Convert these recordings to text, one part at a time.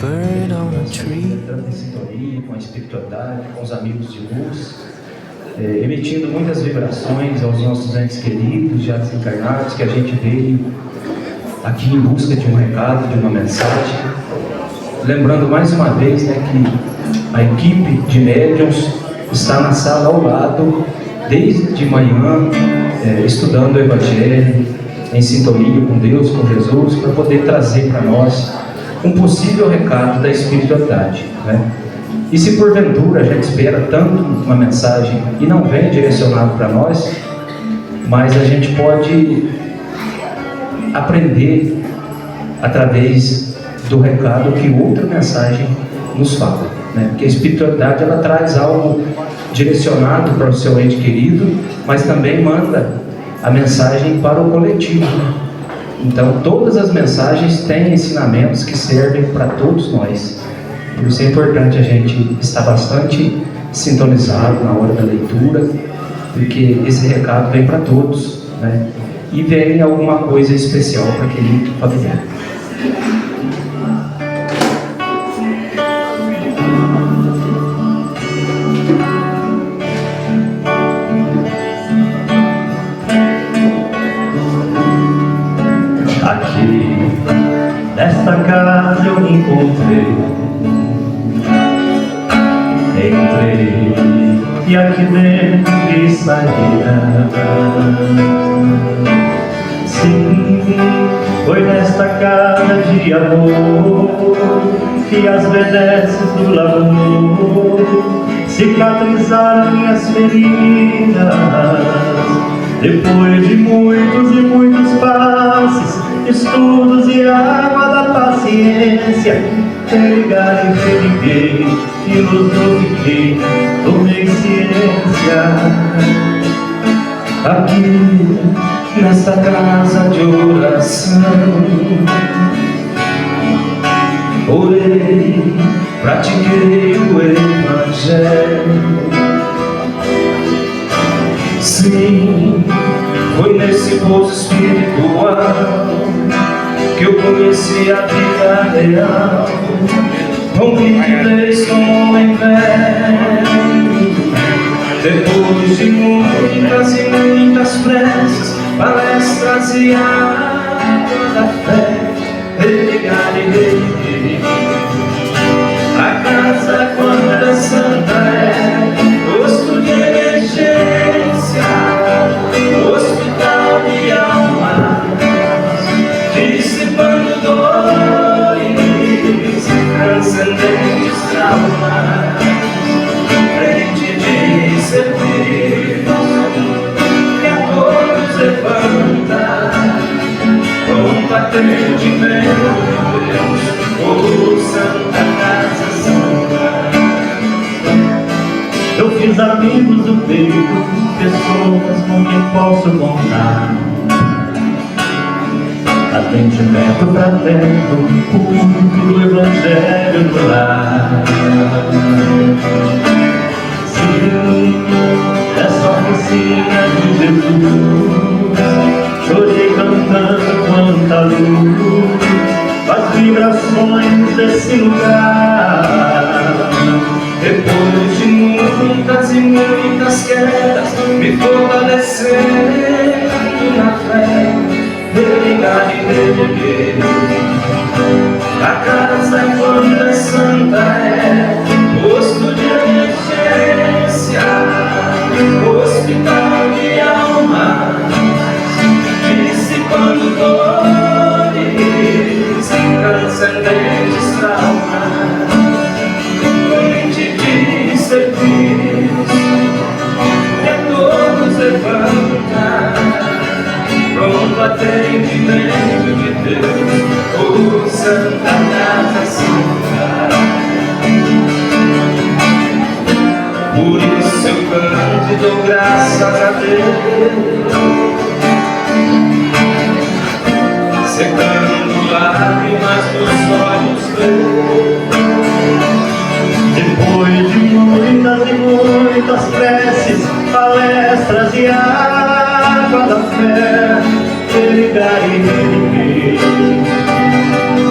bird on a Nós tree. entrando em sintonia com a espiritualidade, com os amigos de luz, emitindo muitas vibrações aos nossos entes queridos, já desencarnados, que a gente veio aqui em busca de um recado, de uma mensagem. Lembrando mais uma vez, né, que a equipe de médiuns está na sala ao lado, desde manhã, estudando o Evangelho, em sintonia com Deus, com Jesus, para poder trazer para nós um possível recado da espiritualidade, né? E se porventura a gente espera tanto uma mensagem e não vem direcionado para nós, mas a gente pode aprender através do recado que outra mensagem nos fala, né? Porque a espiritualidade, ela traz algo direcionado para o seu ente querido, mas também manda a mensagem para o coletivo. Então todas as mensagens têm ensinamentos que servem para todos nós. Por isso é importante a gente estar bastante sintonizado na hora da leitura, porque esse recado vem para todos, né? E vem alguma coisa especial para aquele familiar. Aqui, nesta casa eu me encontrei. Entrei e aqui dentro vi saída. Sim, foi nesta casa de amor que as benesses do amor cicatrizaram minhas feridas. Depois de muitos e muitos passes, estudos e água da paciência, religar e religuei, filosofiquei, tomei ciência. Aqui, nesta casa de oração, orei, pratiquei o Evangelho. Sim, foi nesse pouso espiritual que eu conheci a vida real. Rompi de vez com o homem velho. Depois de muitas e muitas preces, palestras e água da fé, religar e reviver. A casa quando é santa é posto de emergência, hospital de alma, dissipando dores, transcendentes traumas, frente de servir, que a todos levanta, com atendimento de Deus, oh Santa Casa Santa. Eu fiz amigos do peito, pessoas com quem posso contar. Atendimento fraterno, público do Evangelho do lar. Sim, essa oficina de Jesus, chorei cantando quanta luz, as vibrações desse lugar. Depois de muitas e muitas quedas, me fortalecendo na fé, religar e reviver. A casa quando é santa é posto de emergência, hospital de alma, dissipando dores, transcendentes traumas, que a todos levanta, pronto atendimento de Deus, oh Santa Casa Santa. Por isso eu canto e dou graças a Deus, secando lágrimas dos olhos meus. Depois de muitas e muitas preces, palestras e água da fé, religar e religuei.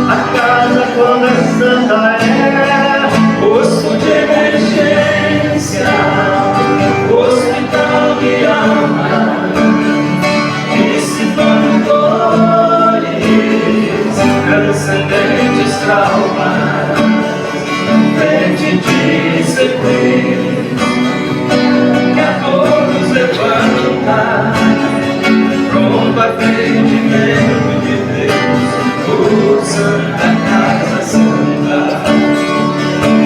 A casa quando é santa de certeza que a todos levanta, pronto atendimento de Deus, por Santa Casa Santa,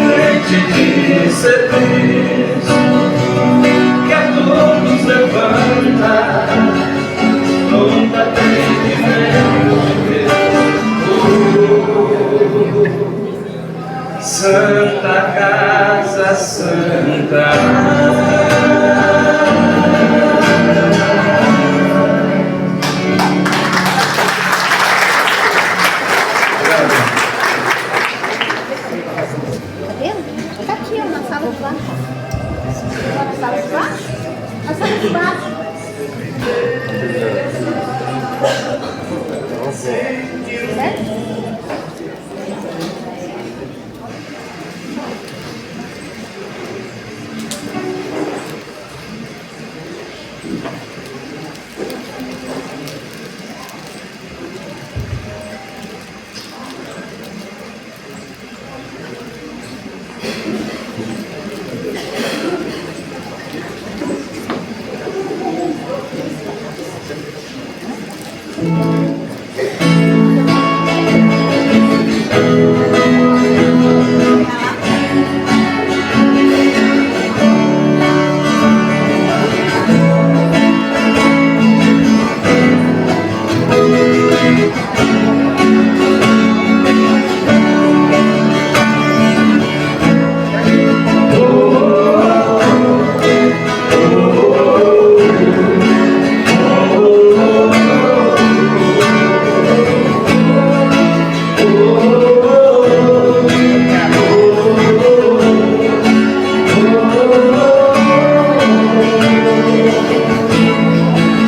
crente de certeza que a todos levanta, pronto atendimento de Deus, Santa Casa Santa. Tá aqui, ó, na sala de baixo. Na sala de baixo? Na sala de baixo. Certo?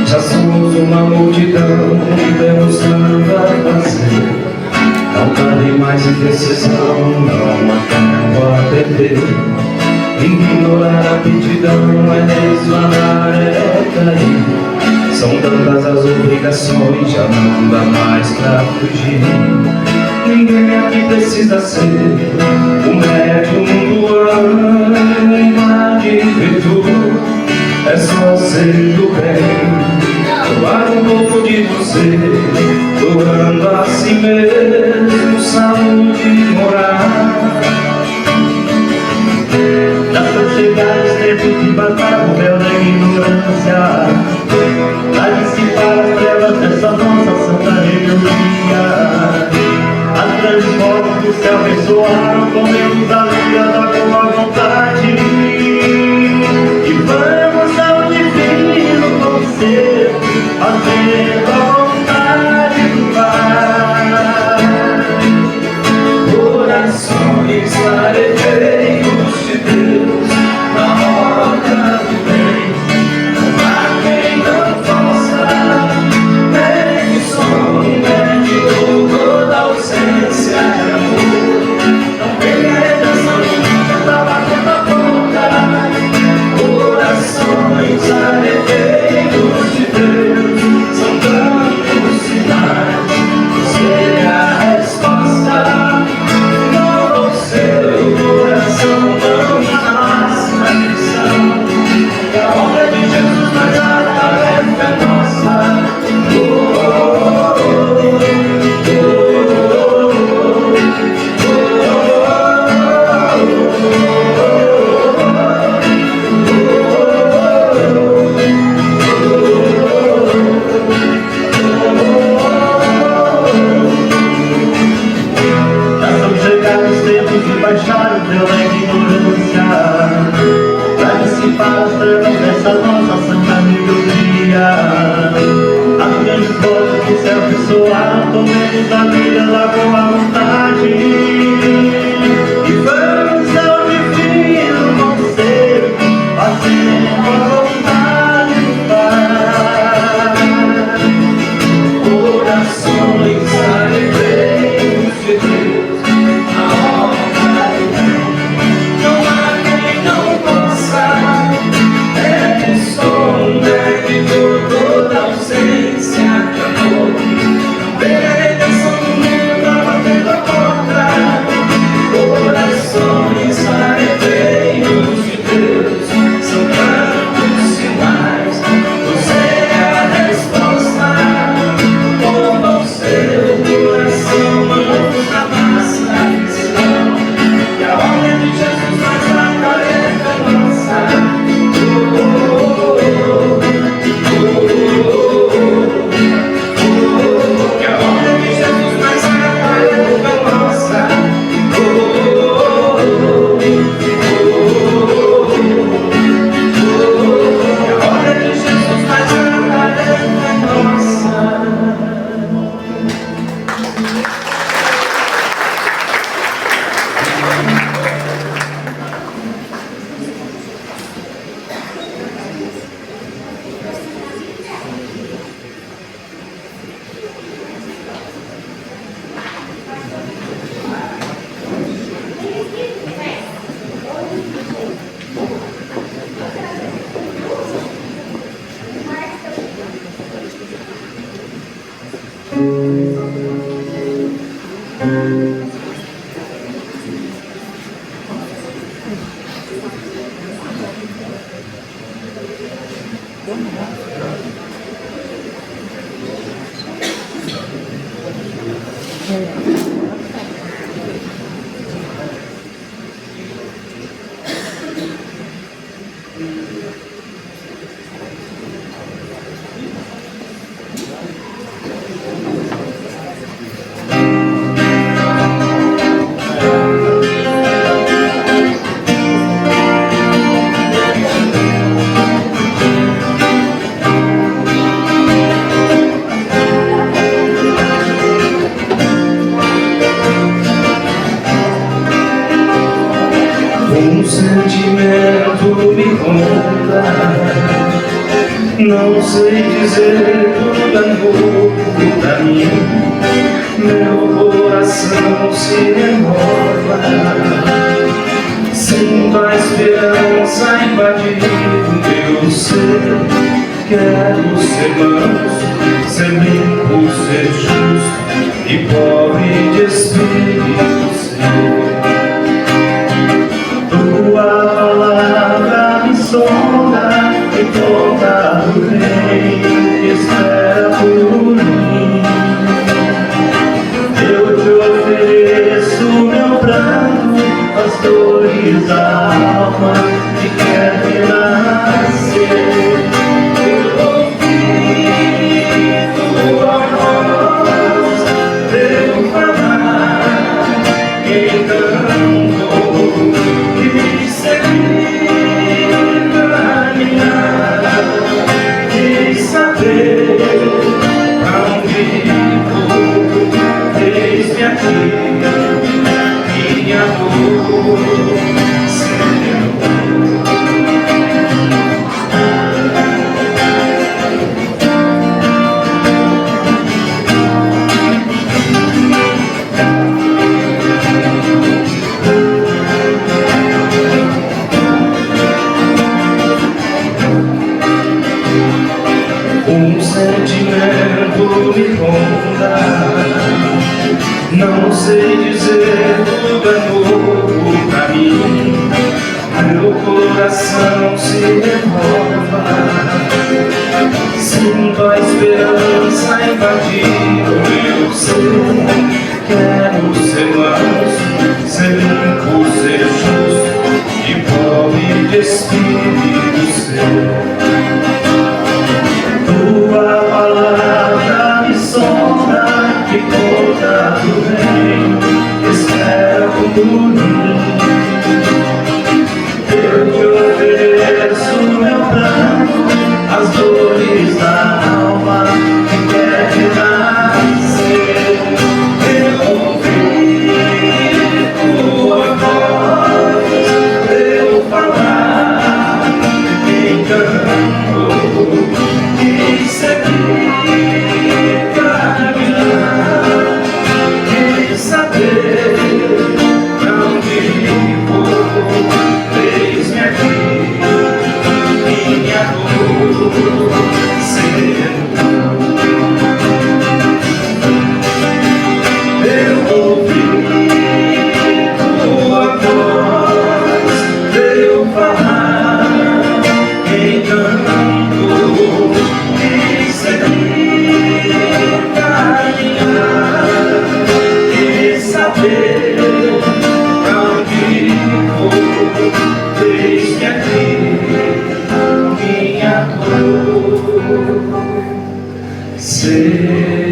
Já somos uma multidão e temos tanto a fazer. Não cabe mais indecisão, não há tempo a perder. Ignorar a aptidão é desvanar, é cair. São tantas as obrigações, já não dá mais pra fugir. Ninguém aqui precisa ser o médium do ano de virtude. É só ser do bem, doar um pouco de você, doando a si mesmo saúde moral. Já são chegados os tempos de matar o véu da ignorância, pra dissipar as trevas dessa nossa santa rebeldia. As grandes vozes do céu ressoaram, comemos a vida da boa vontade. E vamos ao divino conselho, fazendo a vontade do Pai. Corações arejeiros de Deus, na roda do bem, não há quem não possa, nem que som, nem que toda ausência de amor. Não tem redenção nenhuma da batendo a ponta. Corações arejeiros de Deus, são tantos sinais, você é a resposta. No seu coração não nasce na missão, e a obra de Jesus, mas a tarefa é nossa. Já são chegados os tempos de baixar o véu da ignorância, pra dissipar as trevas dessa nossa santa rebeldia. As grandes vozes do céu ressoaram, tomemos a vida da boa vontade. E vamos ao divino conselho, fazendo a vontade do Pai. Corações arejeiros de Deus, na obra do bem, Um sentimento me ronda, não sei dizer, tudo é novo pra mim. Meu coração se renova, sinto a esperança invadir o meu ser. Quero ser manso, ser limpo, ser justo e pobre de espírito ser. Tua palavra me sonda e toda o bem espera por mim. Eu te ofereço meu pranto, as dores da alma que quer renascer. Eu ouvi tua voz, teu falar, então um sentimento me ronda, não sei dizer, tudo é novo pra mim. Meu coração se renova, sinto a esperança invadir o meu ser. Quero ser manso, ser limpo, ser justo e pobre de espírito ser. Tua palavra me sonda e toda do bem espera por mim. Eu te ofereço meu pranto, as dores da alma que quer renascer. Eu ouvi tua voz, teu falar, encanto e seguir, caminhar e saber pra onde vou. Eis-me aqui, minha dor sendo. Eu ouvi tua voz, teu falar, encanto e seguir, caminhar e saber pra onde vou. Eis-me aqui, minha dor sereno.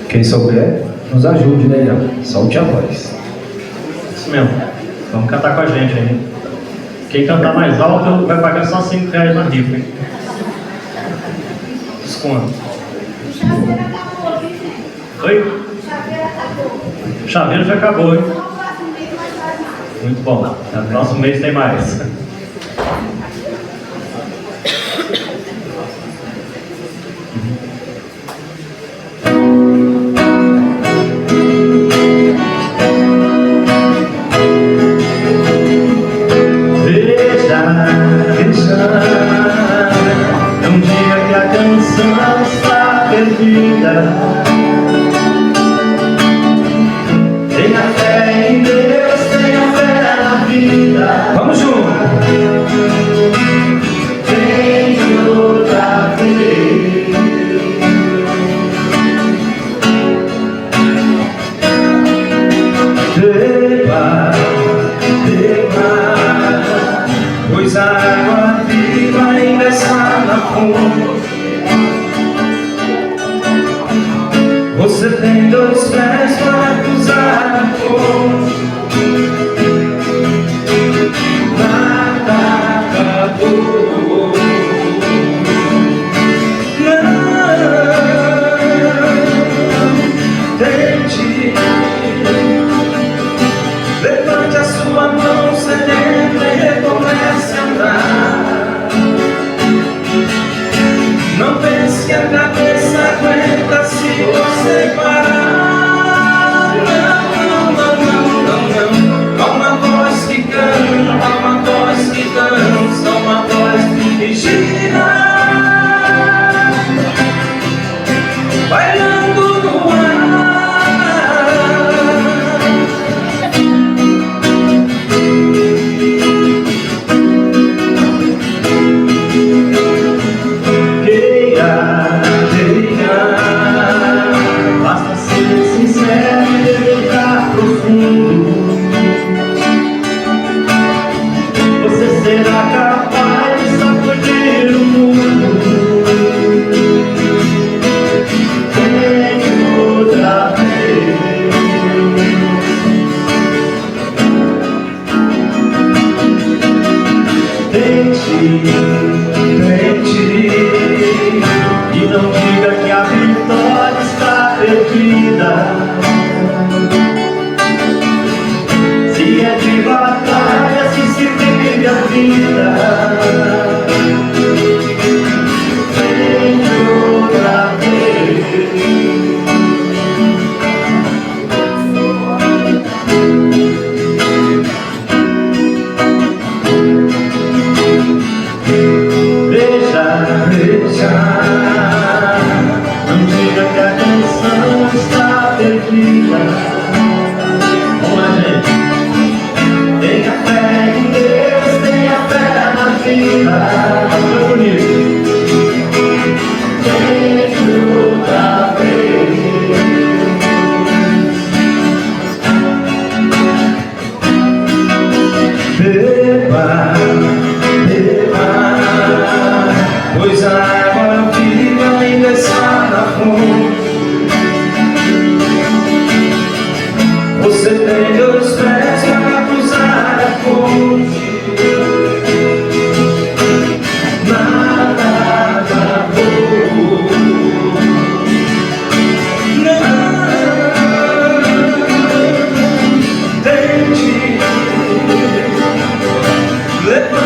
Quem souber, nos ajude, né, Irã? Solte a voz. Isso mesmo. Vamos cantar com a gente aí. Quem cantar mais alto vai pagar só R$5 na rifa, hein? Desconto. O chaveiro acabou, viu, gente? Oi? O chaveiro acabou. O chaveiro já acabou, hein? Só o próximo mês nós faz mais. Muito bom. No próximo mês tem mais. Não diga que a canção está perdida. Tenha fé em Deus, tenha fé na vida. Vamos juntos! Tem outra vez. Beba, beba, pois a água viva ainda está na fonte. Você tem 2 pés para cruzar a fonte. Nada acabou. Não tente. Levante a sua mão sedenta e recomece a andar. Não pense que a cabeça aguenta se você parar. Não, não, não, não, não. Há uma voz que canta, há uma voz que dança, há uma voz que gira, bailando no ar. Basta ser sincero e dedicar profundo. Você será capaz de sacudir o mundo. Tem outra vez. Tente, tente. E não diga que a vitória está perdida. Se é de batalha, se vive a vida. Vem outra vez. Veja, veja. Não diga que a canção está perdida. Vamos lá, gente. Tenha fé em Deus, tenha fé na vida. Foi bonito. Tem outra vez. Beba, beba, pois a água viva ainda está na fonte. Você tem 2 pés para cruzar a ponte. Nada acabou. Não tente. Levante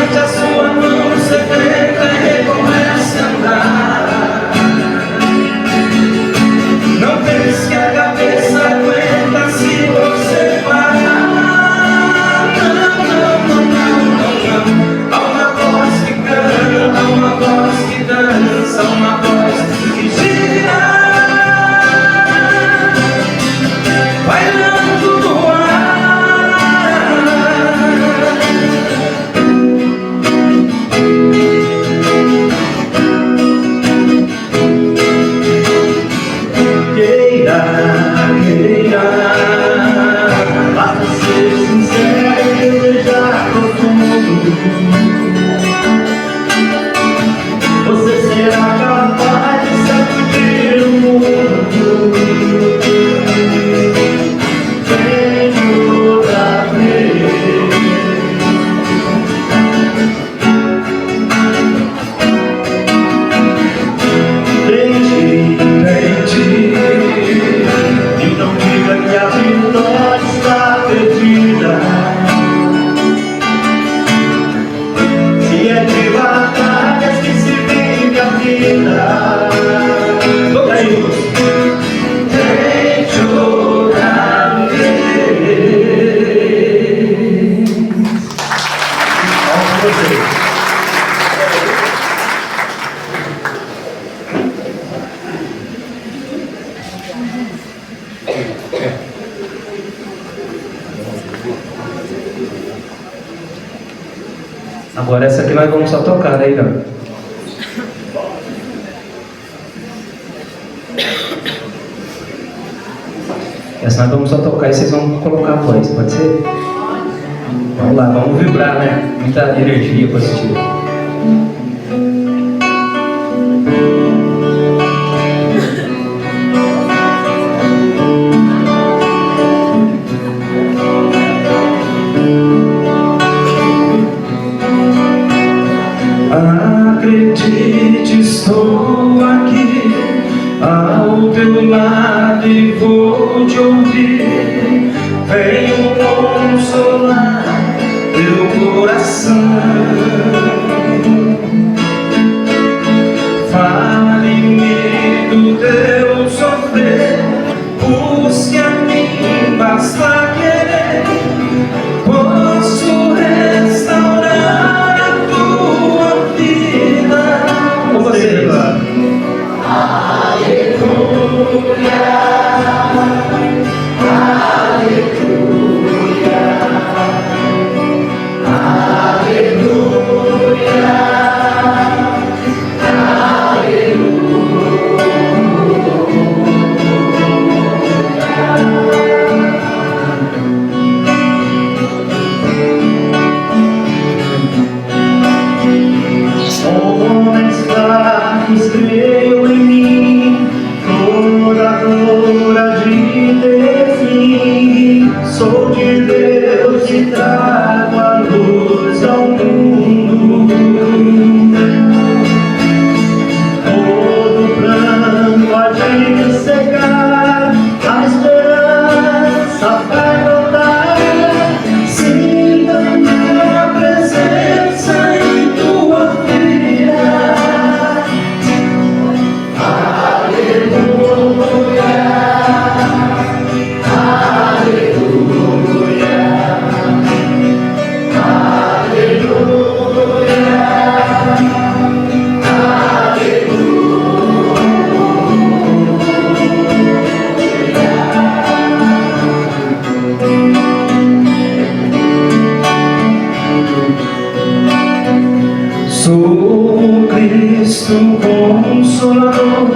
Agora essa aqui nós vamos só tocar, né, Irã? Essa nós vamos só tocar e vocês vão colocar a voz, pode ser? Vamos lá, vamos vibrar, né? Muita energia positiva. Acredite, estou aqui ao teu lado e vou te ouvir. Venho consolar teu coração. Fale-me do teu sofrer, busque a mim, basta querer. Posso restaurar a tua vida. Com vocês. Homens fracos, creu em mim, toda a glória de ter fim. Sou de Deus e trago a luz ao mundo. Todo pranto há de secar, a esperança vai brotar. Sinta minha presença em tua vida. Sou Cristo Consolador,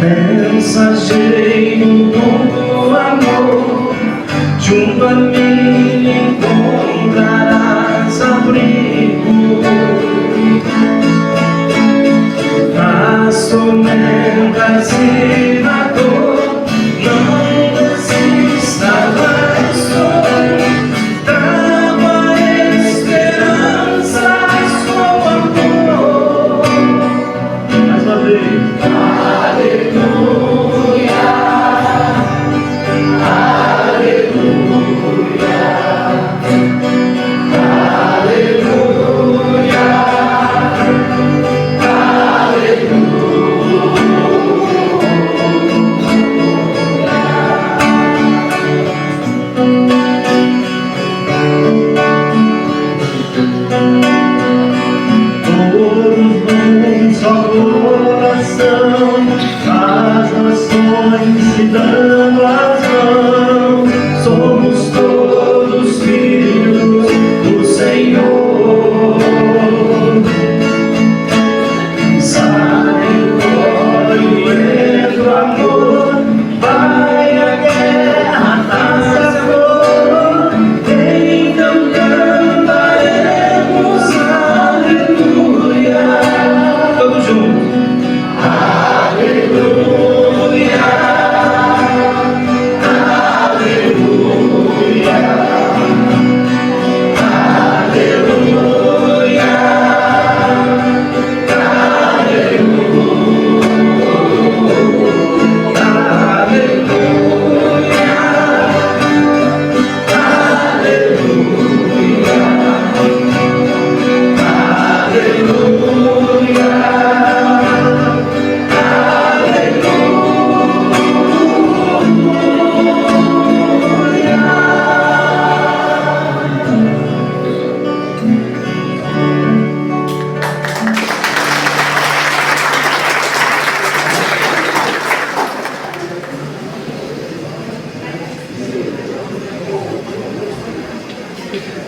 mensageiro do amor. Junto a mim encontrarás abrigo. Nas tormentas e na dor, não desista, lá estou. Trago a esperança, sou amor. Mais uma vez.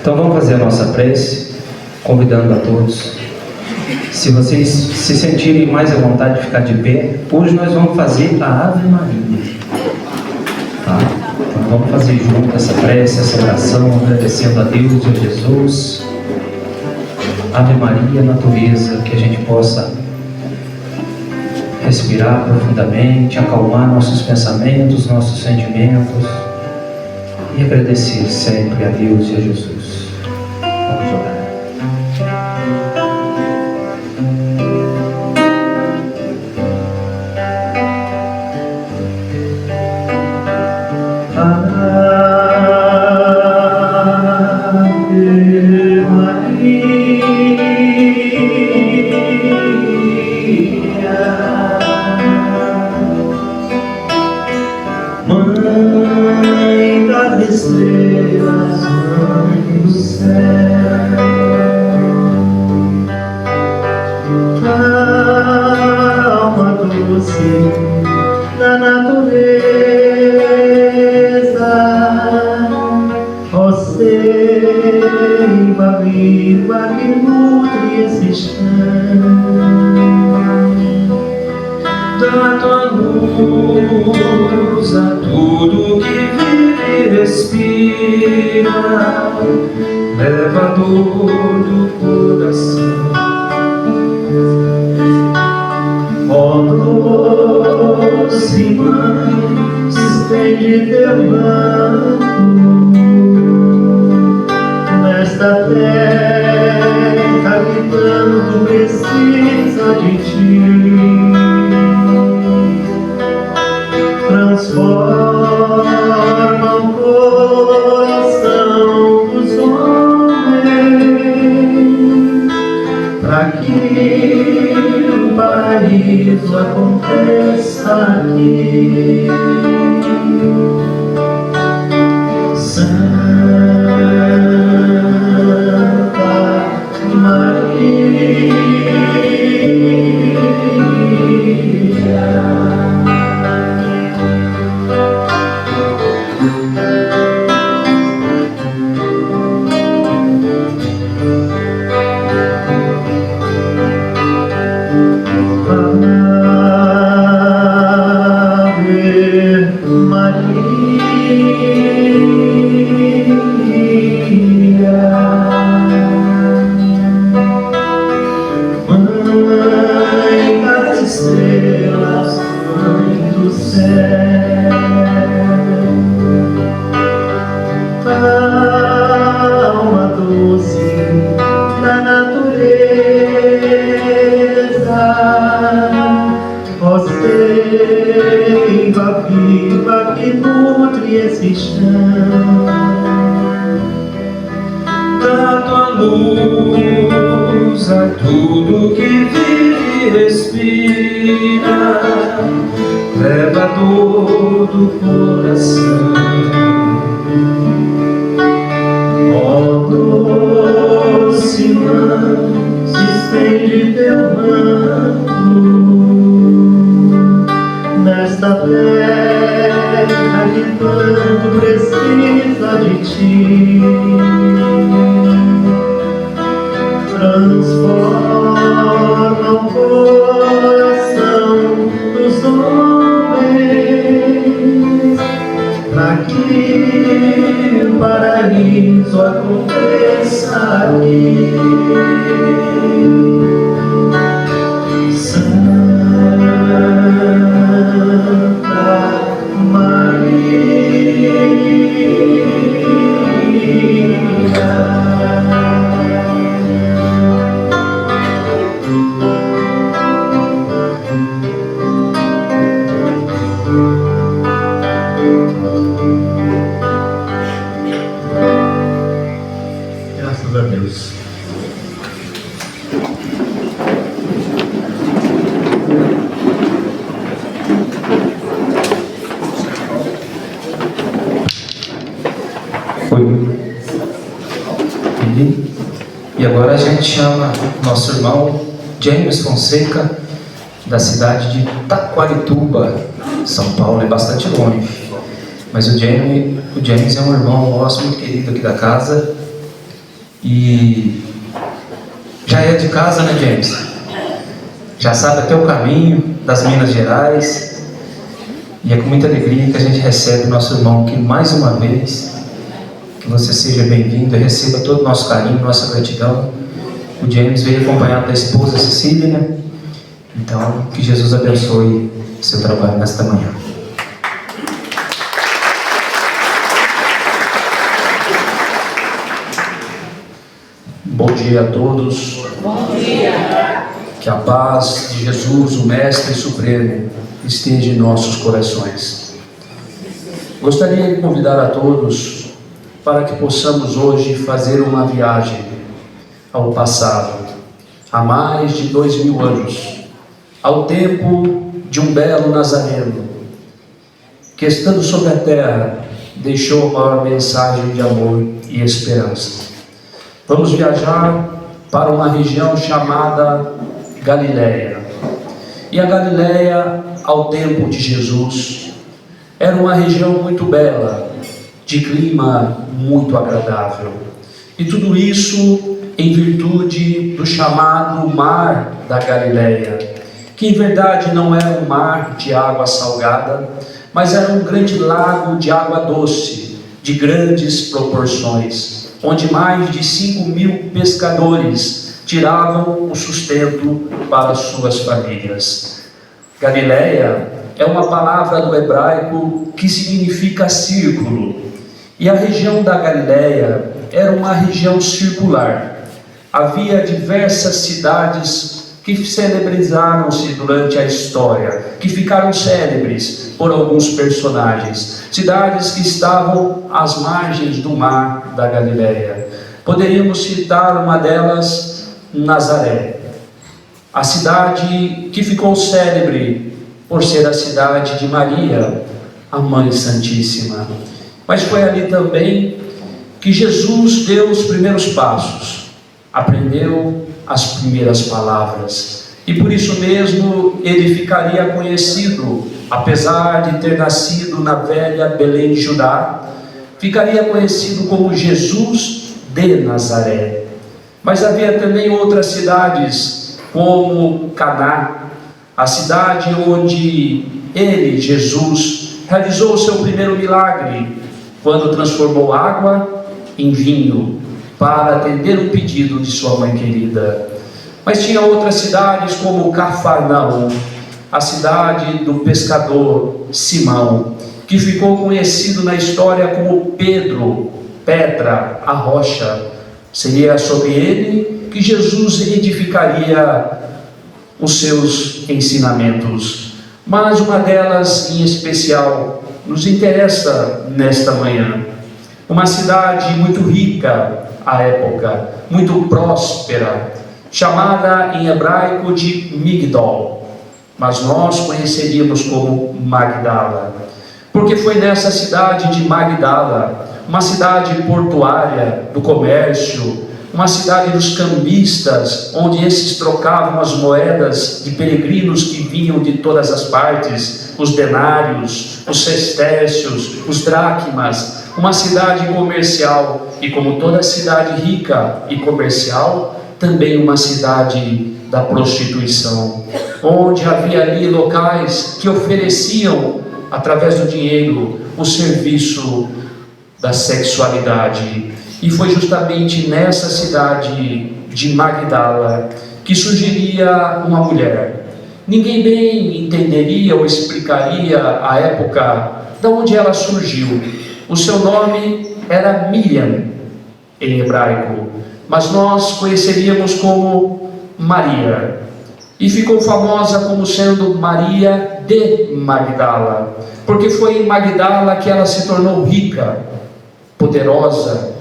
Então vamos fazer a nossa prece, convidando a todos. Se vocês se sentirem mais à vontade de ficar de pé, hoje nós vamos fazer a Ave Maria. Tá? Então vamos fazer junto essa prece, essa oração, agradecendo a Deus e a Jesus. Ave Maria, natureza, que a gente possa respirar profundamente, acalmar nossos pensamentos, nossos sentimentos e agradecer sempre a Deus e a Jesus. Vamos orar. Mãe das estrelas, Mãe do céu, alma doce da natureza, ó seiva viva que nutre esse chão, dá tua luz a tudo que vive e respira, leva a dor do coração. Ó doce mãe, estende teu manto nesta terra que tanto precisa de ti. Transforma o coração dos homens, para que o paraíso aconteça aqui. Santa Maria, alma doce da natureza, ó seiva viva que nutre esse chão, dá tua luz a tudo que vive e respira, leva a dor do coração. Ó doce mãe, se estende teu manto nesta terra que tanto precisa de ti. Transforma o coração dos homens, para que o paraíso aconteça aqui. Santa Maria, graças a Deus. E agora a gente chama nosso irmão James Fonseca, da cidade de Taquarituba. São Paulo é bastante longe, mas o James é um irmão nosso muito querido aqui da casa, E já é de casa, né, James? Já sabe até o caminho das Minas Gerais. E é com muita alegria que a gente recebe o nosso irmão aqui mais uma vez. Que você seja bem-vindo e receba todo o nosso carinho, nossa gratidão. O James veio acompanhado da esposa Cecília, né? Então, que Jesus abençoe o seu trabalho nesta manhã. Bom dia a todos. Bom dia. Que a paz de Jesus, o Mestre Supremo, esteja em nossos corações. Gostaria de convidar a todos para que possamos hoje fazer uma viagem ao passado, há mais de 2000 anos, ao tempo de um belo Nazareno, que estando sobre a terra, deixou a maior mensagem de amor e esperança. Vamos viajar para uma região chamada Galileia. E a Galileia, ao tempo de Jesus, era uma região muito bela, de clima muito agradável. E tudo isso em virtude do chamado Mar da Galileia, que em verdade não era um mar de água salgada, mas era um grande lago de água doce, de grandes proporções, onde mais de 5.000 pescadores tiravam o sustento para suas famílias. Galileia é uma palavra do hebraico que significa círculo, e a região da Galileia era uma região circular. Havia diversas cidades que celebrizaram-se durante a história, que ficaram célebres por alguns personagens, cidades que estavam às margens do mar da Galileia. Poderíamos citar uma delas, Nazaré, a cidade que ficou célebre por ser a cidade de Maria, a Mãe Santíssima. Mas foi ali também que Jesus deu os primeiros passos, aprendeu as primeiras palavras, e por isso mesmo ele ficaria conhecido, apesar de ter nascido na velha Belém de Judá, ficaria conhecido como Jesus de Nazaré. Mas havia também outras cidades, como Caná, a cidade onde ele, Jesus, realizou o seu primeiro milagre, quando transformou água em vinho, para atender o pedido de sua mãe querida. Mas tinha outras cidades como Cafarnaum, a cidade do pescador Simão, que ficou conhecido na história como Pedro, Petra, a rocha. Seria sobre ele que Jesus edificaria os seus ensinamentos. Mas uma delas em especial nos interessa nesta manhã. Uma cidade muito rica à época, muito próspera, chamada em hebraico de Migdol, mas nós conheceríamos como Magdala, porque foi nessa cidade de Magdala, uma cidade portuária do comércio, uma cidade dos cambistas, onde esses trocavam as moedas de peregrinos que vinham de todas as partes, os denários, os sestércios, os dracmas, uma cidade comercial, e como toda cidade rica e comercial, também uma cidade da prostituição, onde havia ali locais que ofereciam, através do dinheiro, o serviço da sexualidade. E foi justamente nessa cidade de Magdala que surgiria uma mulher. Ninguém bem entenderia ou explicaria a época de onde ela surgiu. O seu nome era Miriam, em hebraico, mas nós conheceríamos como Maria. E ficou famosa como sendo Maria de Magdala, porque foi em Magdala que ela se tornou rica, poderosa,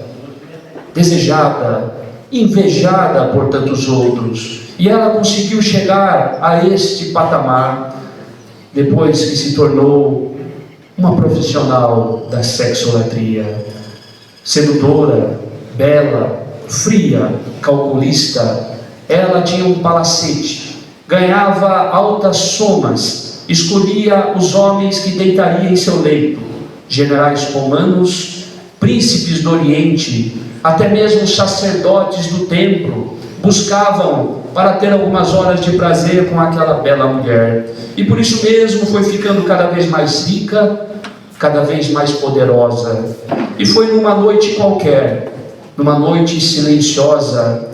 desejada, invejada por tantos outros, e ela conseguiu chegar a este patamar depois que se tornou uma profissional da sexolatria, sedutora, bela, fria, calculista. Ela tinha um palacete, ganhava altas somas, escolhia os homens que deitaria em seu leito, generais romanos, príncipes do Oriente, até mesmo sacerdotes do templo, buscavam para ter algumas horas de prazer com aquela bela mulher. E por isso mesmo foi ficando cada vez mais rica, cada vez mais poderosa. E foi numa noite qualquer, numa noite silenciosa,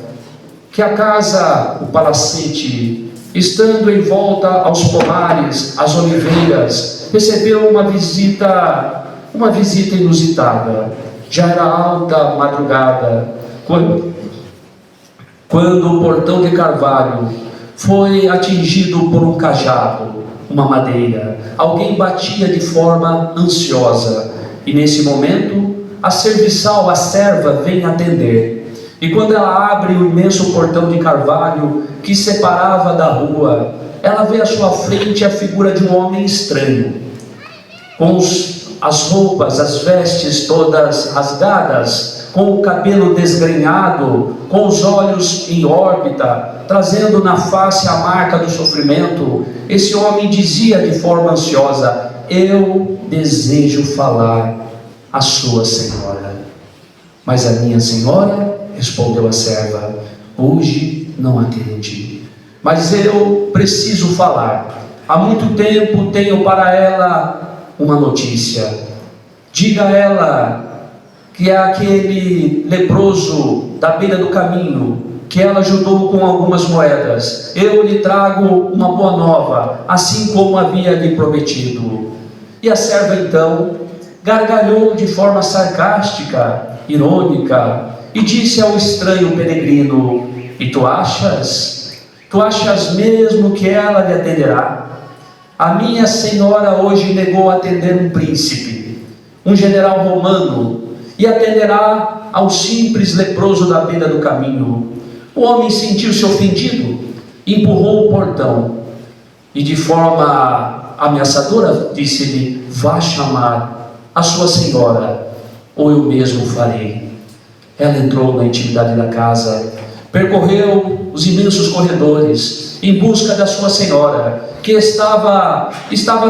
que a casa, o palacete, estando em volta aos pomares, às oliveiras, recebeu uma visita inusitada. Já era alta madrugada, quando o portão de carvalho foi atingido por um cajado, uma madeira. Alguém batia de forma ansiosa, e nesse momento a serviçal, a serva, vem atender. E quando ela abre o imenso portão de carvalho que separava da rua, ela vê à sua frente a figura de um homem estranho, com as roupas, as vestes todas rasgadas, com o cabelo desgrenhado, com os olhos em órbita, trazendo na face a marca do sofrimento. Esse homem dizia de forma ansiosa: eu desejo falar à sua senhora. Mas a minha senhora, respondeu a serva, hoje não atende. Mas eu preciso falar. Há muito tempo tenho para ela uma notícia. Diga a ela que é aquele leproso da beira do caminho, que ela ajudou com algumas moedas. Eu lhe trago uma boa nova, assim como havia lhe prometido. E a serva então gargalhou de forma sarcástica, irônica, e disse ao estranho peregrino: e tu achas mesmo que ela lhe atenderá? A minha senhora hoje negou atender um príncipe, um general romano, e atenderá ao simples leproso da beira do caminho. O homem sentiu-se ofendido, empurrou o portão e de forma ameaçadora disse-lhe: vá chamar a sua senhora, ou eu mesmo farei. Ela entrou na intimidade da casa, percorreu os imensos corredores em busca da sua senhora, que estava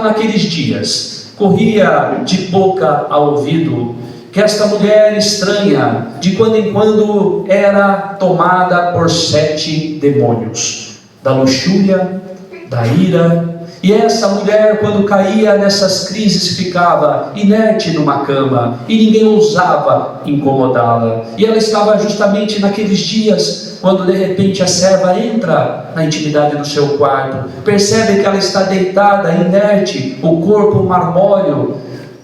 naqueles dias, corria de boca ao ouvido que esta mulher estranha, de quando em quando, era tomada por 7 demônios, da luxúria, da ira. E essa mulher, quando caía nessas crises, ficava inerte numa cama, e ninguém ousava incomodá-la. E ela estava justamente naqueles dias, quando de repente a serva entra na intimidade do seu quarto, percebe que ela está deitada, inerte, o corpo marmório,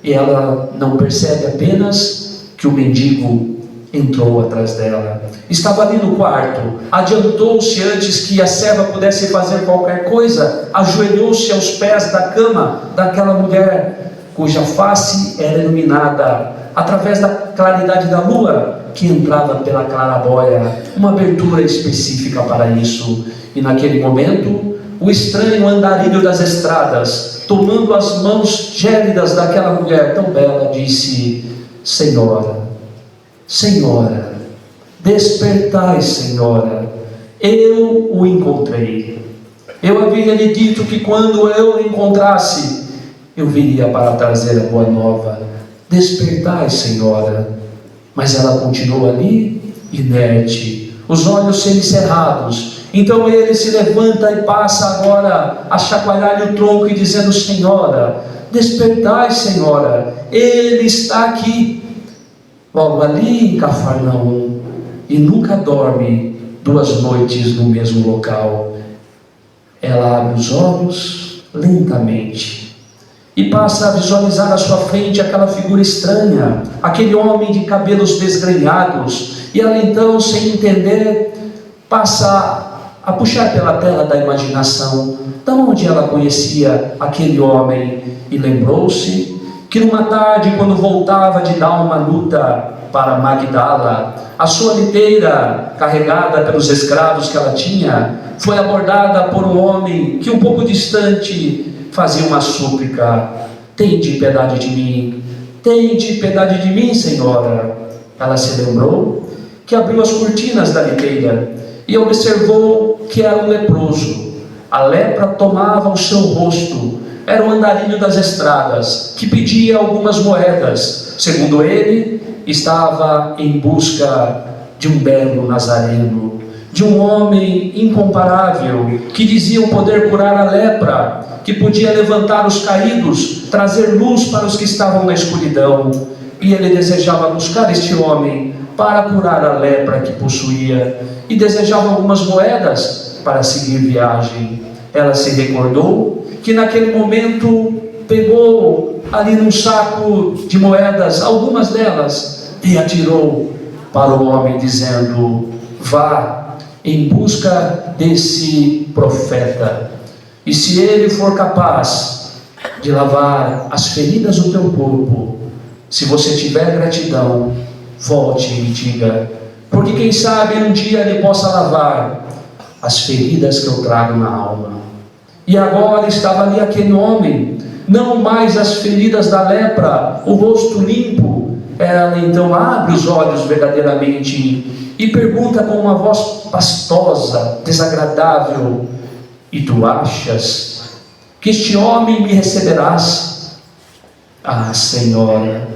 e ela não percebe apenas que o mendigo entrou atrás dela. Estava ali no quarto, adiantou-se antes que a serva pudesse fazer qualquer coisa, ajoelhou-se aos pés da cama daquela mulher, cuja face era iluminada através da claridade da lua, que entrava pela claraboia, uma abertura específica para isso. E naquele momento, o estranho andarilho das estradas, tomando as mãos gélidas daquela mulher tão bela, disse: Senhora, Senhora, despertai, Senhora, eu o encontrei. Eu havia lhe dito que quando eu o encontrasse, eu viria para trazer a boa nova. Despertai, Senhora. Mas ela continuou ali, inerte, os olhos semicerrados. Então ele se levanta e passa agora a chacoalhar-lhe o tronco e dizendo: Senhora, despertai, Senhora, ele está aqui. Logo ali em Cafarnaum, e nunca dorme 2 noites no mesmo local. Ela abre os olhos lentamente e passa a visualizar à sua frente aquela figura estranha, aquele homem de cabelos desgrenhados, e ela então, sem entender, passa a puxar pela tela da imaginação de onde ela conhecia aquele homem, e lembrou-se que numa tarde, quando voltava de dar uma luta para Magdala, a sua liteira, carregada pelos escravos que ela tinha, foi abordada por um homem que, um pouco distante, fazia uma súplica: tende piedade de mim, tende piedade de mim, Senhora. Ela se lembrou que abriu as cortinas da liteira e observou que era um leproso. A lepra tomava o seu rosto, era o andarilho das estradas, que pedia algumas moedas. Segundo ele, estava em busca de um belo nazareno, de um homem incomparável, que dizia poder curar a lepra, que podia levantar os caídos, trazer luz para os que estavam na escuridão. E ele desejava buscar este homem para curar a lepra que possuía, e desejava algumas moedas para seguir viagem. Ela se recordou que naquele momento pegou ali num saco de moedas, algumas delas, e atirou para o homem, dizendo: vá em busca desse profeta, e se ele for capaz de lavar as feridas do teu corpo, se você tiver gratidão, volte e me diga, porque quem sabe um dia ele possa lavar as feridas que eu trago na alma. E agora estava ali aquele homem, não mais as feridas da lepra, o rosto limpo. Ela então abre os olhos verdadeiramente e pergunta com uma voz pastosa, desagradável: e tu achas que este homem me receberás? Ah, Senhora,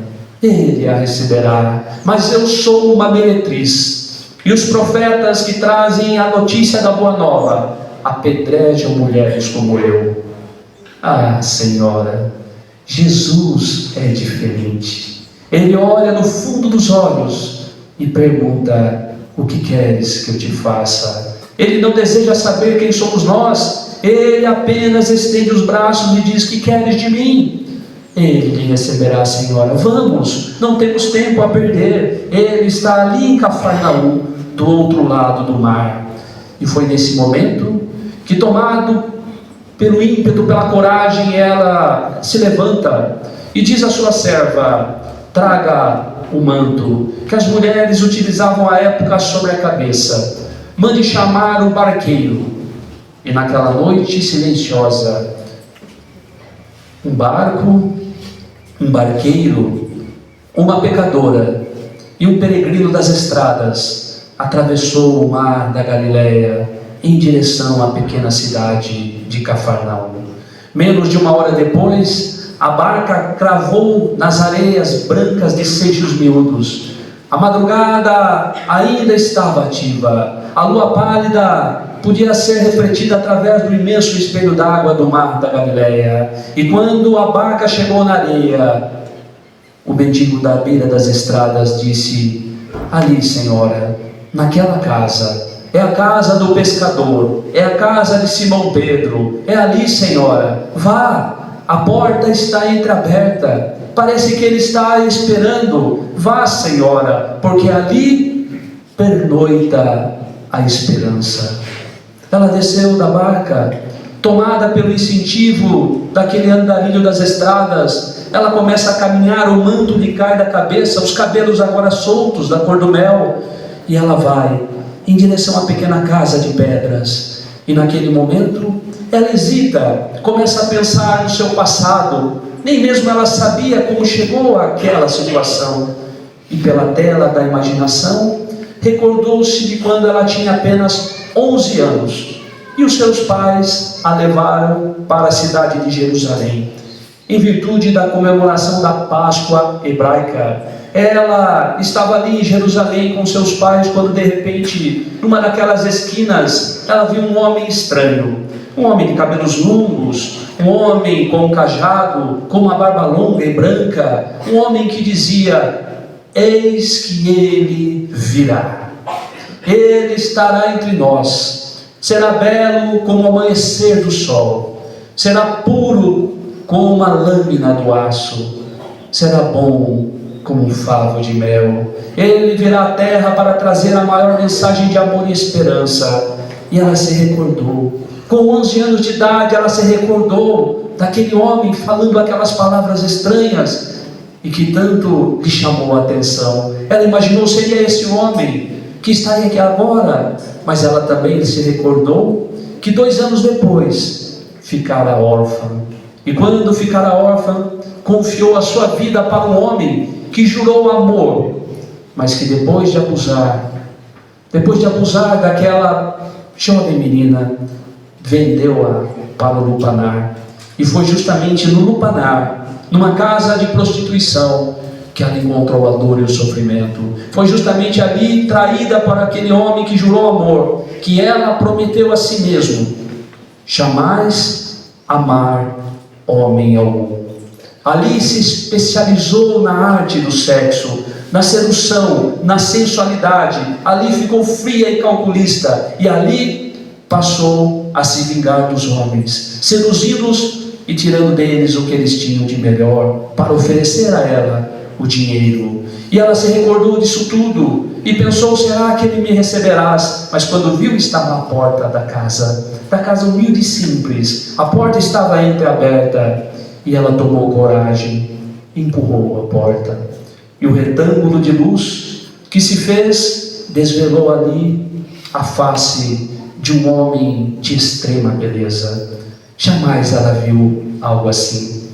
ele a receberá, mas eu sou uma meretriz, e os profetas que trazem a notícia da boa nova apedrejam mulheres como eu. Ah, Senhora, Jesus é diferente. Ele olha no fundo dos olhos e pergunta: o que queres que eu te faça? Ele não deseja saber quem somos nós, ele apenas estende os braços e diz: que queres de mim? Ele lhe receberá, Senhora. Vamos, não temos tempo a perder. Ele está ali em Cafarnaum, do outro lado do mar. E foi nesse momento que, tomado pelo ímpeto, pela coragem, ela se levanta e diz à sua serva: traga o manto que as mulheres utilizavam à época sobre a cabeça, mande chamar o barqueiro. E naquela noite silenciosa, um barco, um barqueiro, uma pecadora e um peregrino das estradas atravessou o mar da Galileia em direção à pequena cidade de Cafarnaum. Menos de uma hora depois, a barca cravou nas areias brancas de seixos miúdos. A madrugada ainda estava ativa. A lua pálida podia ser refletida através do imenso espelho d'água do mar da Galileia. E quando a barca chegou na areia, o mendigo da beira das estradas disse: ali, Senhora, naquela casa, é a casa do pescador, é a casa de Simão Pedro, é ali, Senhora, vá, a porta está entreaberta, parece que ele está esperando. Vá, Senhora, porque ali pernoita a esperança. Ela desceu da barca, tomada pelo incentivo daquele andarilho das estradas. Ela começa a caminhar, o manto lhe cai da cabeça, os cabelos agora soltos da cor do mel, e ela vai em direção à pequena casa de pedras. E naquele momento ela hesita, começa a pensar no seu passado. Nem mesmo ela sabia como chegou àquela situação, e pela tela da imaginação recordou-se de quando ela tinha apenas 11 anos e os seus pais a levaram para a cidade de Jerusalém em virtude da comemoração da Páscoa hebraica. Ela estava ali em Jerusalém com seus pais quando de repente, numa daquelas esquinas, ela viu um homem estranho, um homem de cabelos longos, um homem com um cajado, com uma barba longa e branca, um homem que dizia: eis que ele virá, ele estará entre nós, será belo como o amanhecer do sol, será puro como uma lâmina do aço, será bom como um favo de mel. Ele virá à terra para trazer a maior mensagem de amor e esperança. E ela se recordou, com 11 anos de idade, ela se recordou daquele homem falando aquelas palavras estranhas e que tanto lhe chamou a atenção. Ela imaginou: seria esse homem que estaria aqui agora. Mas ela também se recordou que 2 anos depois ficara órfã, e quando ficara órfã, confiou a sua vida para um homem que jurou amor, mas que depois de abusar daquela jovem menina, vendeu-a para o lupanar. E foi justamente no lupanar, numa casa de prostituição, que ela encontrou a dor e o sofrimento. Foi justamente ali, traída por aquele homem que jurou amor, que ela prometeu a si mesmo jamais amar homem algum. Ali se especializou na arte do sexo, na sedução, na sensualidade. Ali ficou fria e calculista, e ali passou a se vingar dos homens, seduzindo-os e tirando deles o que eles tinham de melhor, para oferecer a ela o dinheiro. E ela se recordou disso tudo e pensou: será que ele me receberás? Mas quando viu, estava à porta da casa humilde e simples, a porta estava entreaberta, e ela tomou coragem, empurrou a porta, e o retângulo de luz que se fez desvelou ali a face de um homem de extrema beleza. Jamais ela viu algo assim.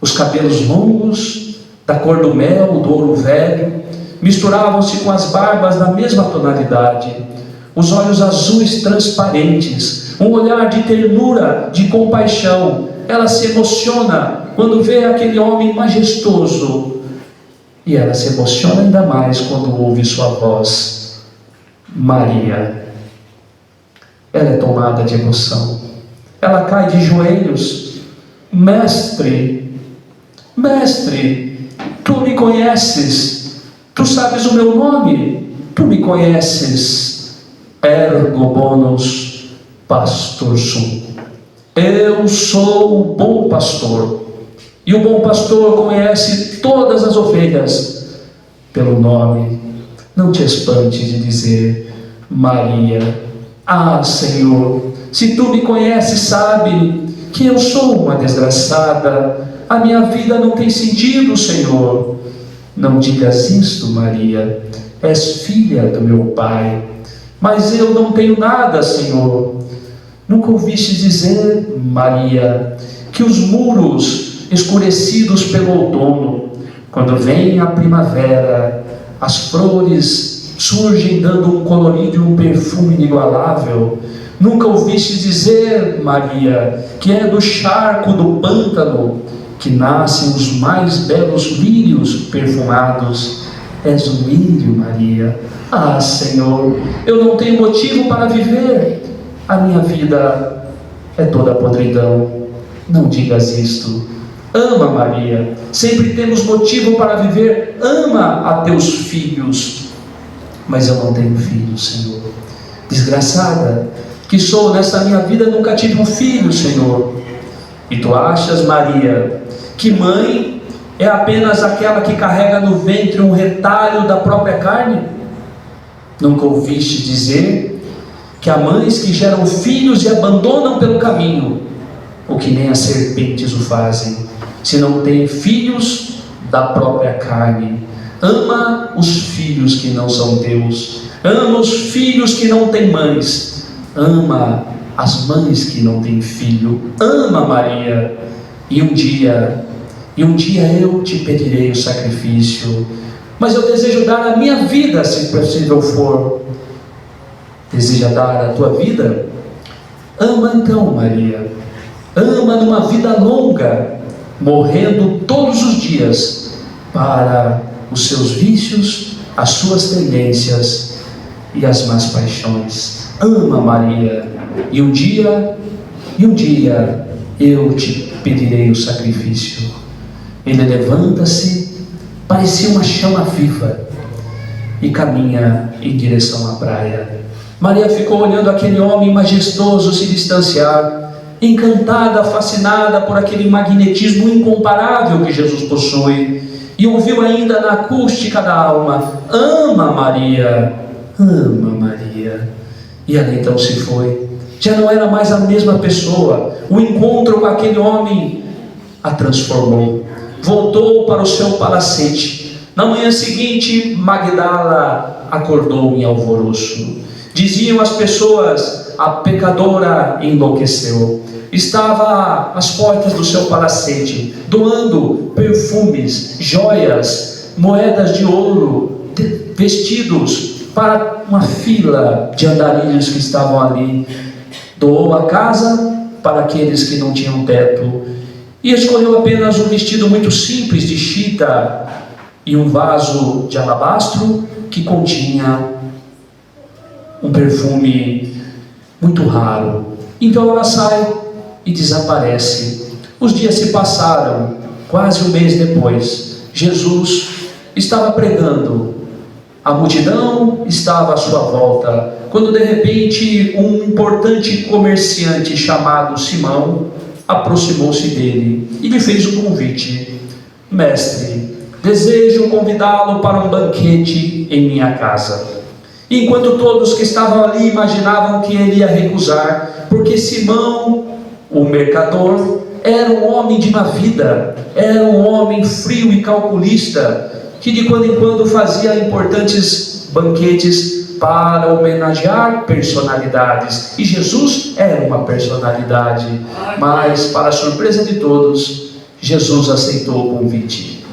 Os cabelos longos, da cor do mel, do ouro velho, misturavam-se com as barbas da mesma tonalidade. Os olhos azuis transparentes, um olhar de ternura, de compaixão. Ela se emociona quando vê aquele homem majestoso, e ela se emociona ainda mais quando ouve sua voz: Maria. Ela é tomada de emoção. Ela cai de joelhos: Mestre, Mestre, tu me conheces, tu sabes o meu nome, tu me conheces. Ergo bonus pastor sum. Eu sou o bom pastor, e o bom pastor conhece todas as ovelhas pelo nome. Não te espantes de dizer Maria. Ah, Senhor, se tu me conheces, sabe que eu sou uma desgraçada. A minha vida não tem sentido, Senhor. Não digas isto, Maria. És filha do meu Pai. Mas eu não tenho nada, Senhor. Nunca ouviste dizer, Maria, que os muros escurecidos pelo outono, quando vem a primavera, as flores surgem dando um colorido e um perfume inigualável? Nunca ouviste dizer, Maria, que é do charco do pântano que nascem os mais belos lírios perfumados? És um lírio, Maria. Ah, Senhor, eu não tenho motivo para viver. A minha vida é toda podridão. Não digas isto. Ama, Maria. Sempre temos motivo para viver. Ama a teus filhos. Mas eu não tenho filho, Senhor. Desgraçada que sou, nessa minha vida nunca tive um filho, Senhor. E tu achas, Maria, que mãe é apenas aquela que carrega no ventre um retalho da própria carne? Nunca ouviste dizer que há mães que geram filhos e abandonam pelo caminho, o que nem as serpentes o fazem, se não têm filhos da própria carne? Ama os filhos que não são teus, ama os filhos que não têm mães, ama as mães que não têm filho. Ama, Maria. E um dia eu te pedirei o sacrifício, mas eu desejo dar a minha vida, se possível for. Deseja dar a tua vida? Ama então, Maria. Ama numa vida longa, morrendo todos os dias para os seus vícios, as suas tendências e as más paixões. Ama, Maria. E um dia eu te pedirei o sacrifício. Ele levanta-se, parecia uma chama viva, e caminha em direção à praia. Maria ficou olhando aquele homem majestoso se distanciar, encantada, fascinada por aquele magnetismo incomparável que Jesus possui, e ouviu ainda na acústica da alma: ama, Maria, ama, Maria. E ela então se foi. Já não era mais a mesma pessoa. O encontro com aquele homem a transformou. Voltou para o seu palacete. Na manhã seguinte, Magdala acordou em alvoroço. Diziam as pessoas: a pecadora enlouqueceu. Estava às portas do seu palacete, doando perfumes, joias, moedas de ouro, vestidos para uma fila de andarilhos que estavam ali. Doou a casa para aqueles que não tinham teto, e escolheu apenas um vestido muito simples de chita e um vaso de alabastro que continha um perfume muito raro. Então ela sai e desaparece. Os dias se passaram, quase um mês depois. Jesus estava pregando, a multidão estava à sua volta, quando de repente um importante comerciante chamado Simão aproximou-se dele e lhe fez um convite: mestre, desejo convidá-lo para um banquete em minha casa. Enquanto todos que estavam ali imaginavam que ele ia recusar, porque Simão, o mercador, era um homem de má vida, era um homem frio e calculista, que de quando em quando fazia importantes banquetes para homenagear personalidades, e Jesus era uma personalidade. Mas, para a surpresa de todos, Jesus aceitou o convite.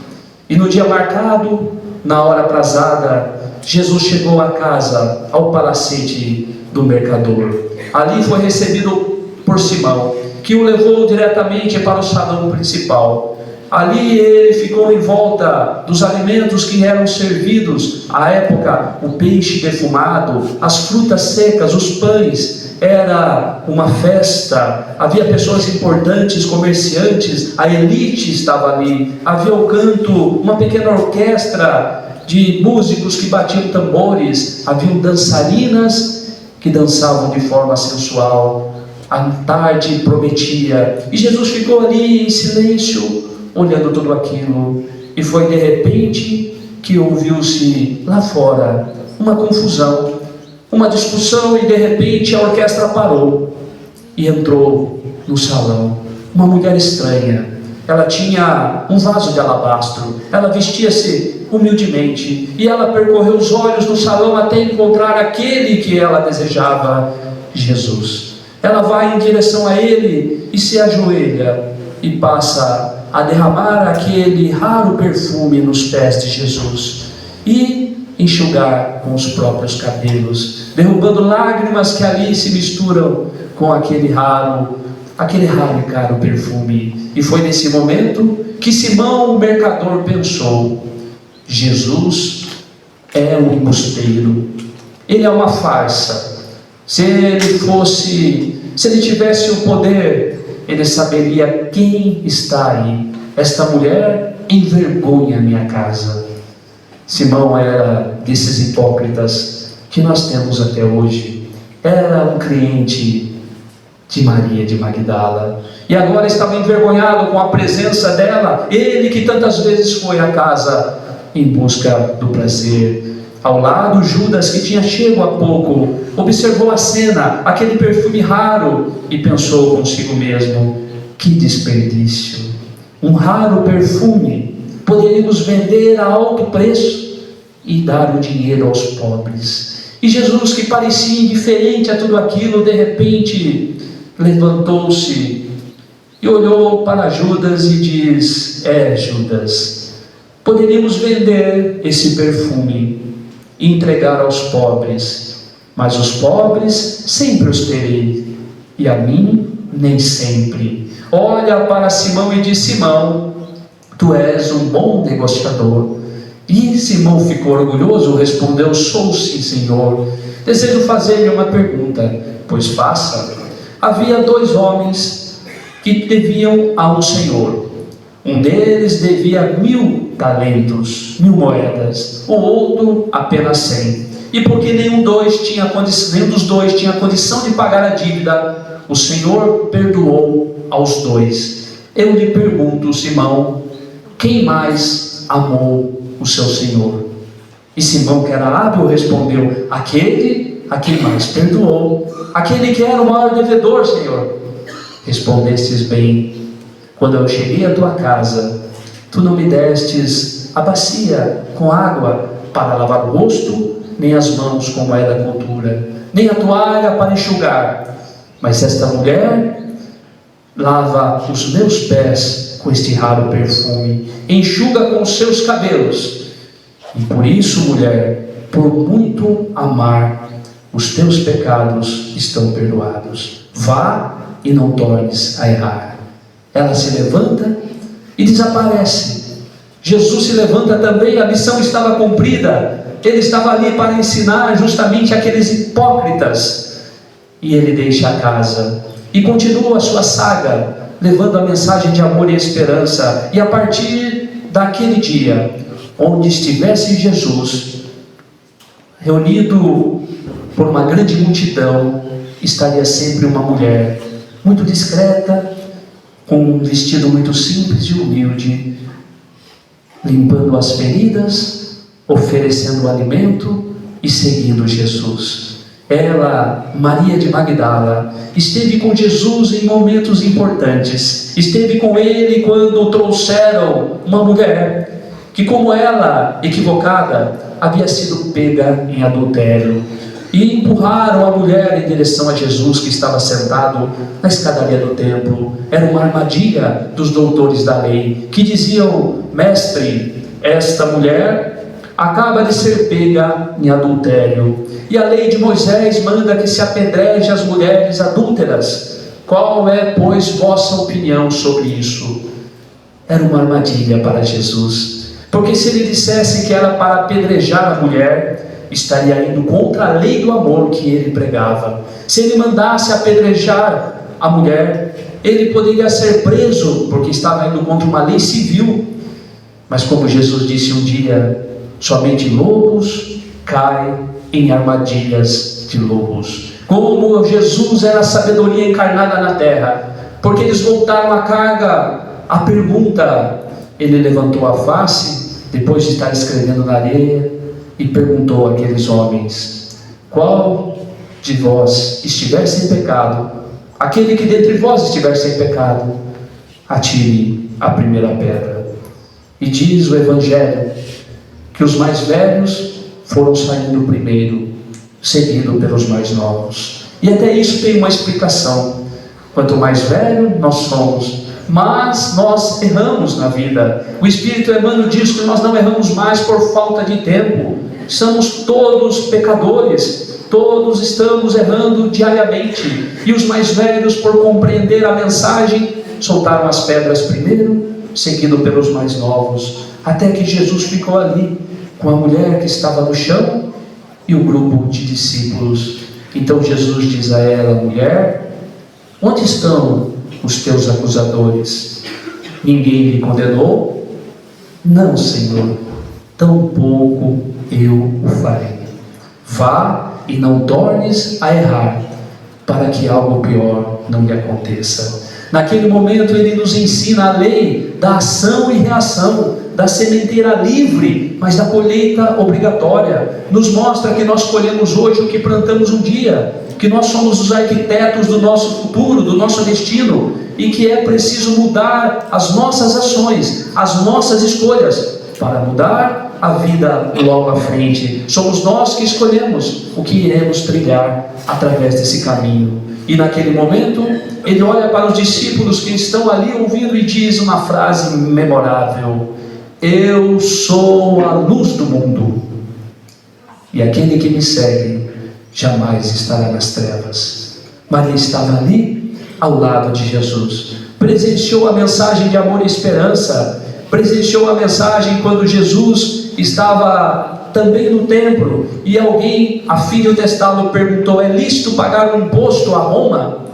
E no dia marcado, na hora aprazada, Jesus chegou à casa, ao palacete do mercador. Ali foi recebido por Simão, que o levou diretamente para o salão principal. Ali ele ficou em volta dos alimentos que eram servidos. À época, o peixe defumado, as frutas secas, os pães. Era uma festa, havia pessoas importantes, comerciantes, a elite estava ali. Havia o canto, uma pequena orquestra de músicos que batiam tambores, haviam dançarinas que dançavam de forma sensual. A tarde prometia, e Jesus ficou ali em silêncio, olhando tudo aquilo, e foi de repente que ouviu-se lá fora uma confusão, uma discussão, e de repente a orquestra parou, e entrou no salão uma mulher estranha. Ela tinha um vaso de alabastro, ela vestia-se humildemente, e ela percorreu os olhos do salão até encontrar aquele que ela desejava, Jesus. Ela vai em direção a ele e se ajoelha e passa a derramar aquele raro perfume nos pés de Jesus e enxugar com os próprios cabelos, derrubando lágrimas que ali se misturam com aquele raro e caro perfume. E foi nesse momento que Simão, o mercador, pensou: Jesus é um embusteiro, ele é uma farsa. Se ele tivesse o poder, ele saberia quem está aí. Esta mulher envergonha a minha casa. Simão era desses hipócritas que nós temos até hoje. Era um cliente de Maria de Magdala, e agora estava envergonhado com a presença dela, ele que tantas vezes foi à casa em busca do prazer. Ao lado, Judas, que tinha chego há pouco, observou a cena, aquele perfume raro, e pensou consigo mesmo: que desperdício, um raro perfume, poderíamos vender a alto preço e dar o dinheiro aos pobres. E Jesus, que parecia indiferente a tudo aquilo, de repente levantou-se e olhou para Judas e diz: Judas, poderíamos vender esse perfume e entregar aos pobres, mas os pobres sempre os terei, e a mim nem sempre. Olha para Simão e diz: Simão, tu és um bom negociador. E Simão ficou orgulhoso, respondeu: sou sim, Senhor. Desejo fazer-lhe uma pergunta. Pois faça. Havia 2 homens que deviam a um senhor. Um deles devia 1000 talentos, 1000 moedas, o outro apenas 100. E porque nenhum dos dois tinha condição de pagar a dívida, o Senhor perdoou aos 2. Eu lhe pergunto, Simão, quem mais amou o seu Senhor? E Simão, que era hábil, respondeu: aquele a quem mais perdoou, aquele que era o maior devedor, Senhor. Respondestes bem. Quando eu cheguei à tua casa, tu não me destes a bacia com água para lavar o rosto, nem as mãos com moeda da cultura, nem a toalha para enxugar. Mas esta mulher lava os meus pés com este raro perfume, enxuga com os seus cabelos. E por isso, mulher, por muito amar, os teus pecados estão perdoados. Vá e não tornes a errar. Ela se levanta e desaparece. Jesus se levanta também, a missão estava cumprida. Ele estava ali para ensinar justamente aqueles hipócritas. E ele deixa a casa e continua a sua saga, levando a mensagem de amor e esperança. E a partir daquele dia, onde estivesse Jesus, reunido por uma grande multidão, estaria sempre uma mulher, muito discreta, com um vestido muito simples e humilde, limpando as feridas, oferecendo alimento e seguindo Jesus. Ela, Maria de Magdala, esteve com Jesus em momentos importantes. Esteve com ele quando trouxeram uma mulher que, como ela, equivocada, havia sido pega em adultério, e empurraram a mulher em direção a Jesus, que estava sentado na escadaria do templo. Era uma armadilha dos doutores da lei, que diziam: mestre, esta mulher acaba de ser pega em adultério, e a lei de Moisés manda que se apedreje as mulheres adúlteras. Qual é, pois, vossa opinião sobre isso? Era uma armadilha para Jesus, porque se ele dissesse que era para apedrejar a mulher, estaria indo contra a lei do amor que ele pregava. Se ele mandasse apedrejar a mulher, ele poderia ser preso, porque estava indo contra uma lei civil. Mas como Jesus disse um dia, somente lobos caem em armadilhas de lobos. Como Jesus era a sabedoria encarnada na terra, porque eles voltaram a carga, a pergunta, ele levantou a face, depois de estar escrevendo na areia, e perguntou àqueles homens: qual de vós estiver sem pecado, aquele que dentre vós estiver sem pecado, atire a primeira pedra. E diz o Evangelho que os mais velhos foram saindo primeiro, seguido pelos mais novos. E até isso tem uma explicação. Quanto mais velho nós somos, mas nós erramos na vida. O Espírito Emmanuel diz que nós não erramos mais por falta de tempo. Somos todos pecadores, todos estamos errando diariamente. E os mais velhos, por compreender a mensagem, soltaram as pedras primeiro, seguido pelos mais novos, até que Jesus ficou ali com a mulher que estava no chão e o grupo de discípulos. Então Jesus diz a ela: mulher, onde estão os teus acusadores? Ninguém lhe condenou? Não, Senhor, tampouco eu o farei. Vá e não tornes a errar, para que algo pior não lhe aconteça. Naquele momento ele nos ensina a lei da ação e reação, da sementeira livre, mas da colheita obrigatória. Nos mostra que nós colhemos hoje o que plantamos um dia, que nós somos os arquitetos do nosso futuro, do nosso destino, e que é preciso mudar as nossas ações, as nossas escolhas, para mudar a vida logo à frente. Somos nós que escolhemos o que iremos trilhar através desse caminho. E naquele momento ele olha para os discípulos que estão ali ouvindo e diz uma frase memorável: eu sou a luz do mundo, e aquele que me segue jamais estará nas trevas. Maria estava ali ao lado de Jesus, presenciou a mensagem de amor e esperança, presenciou a mensagem quando Jesus estava também no templo e alguém, a fim de testá-lo, perguntou: é lícito pagar um imposto a Roma?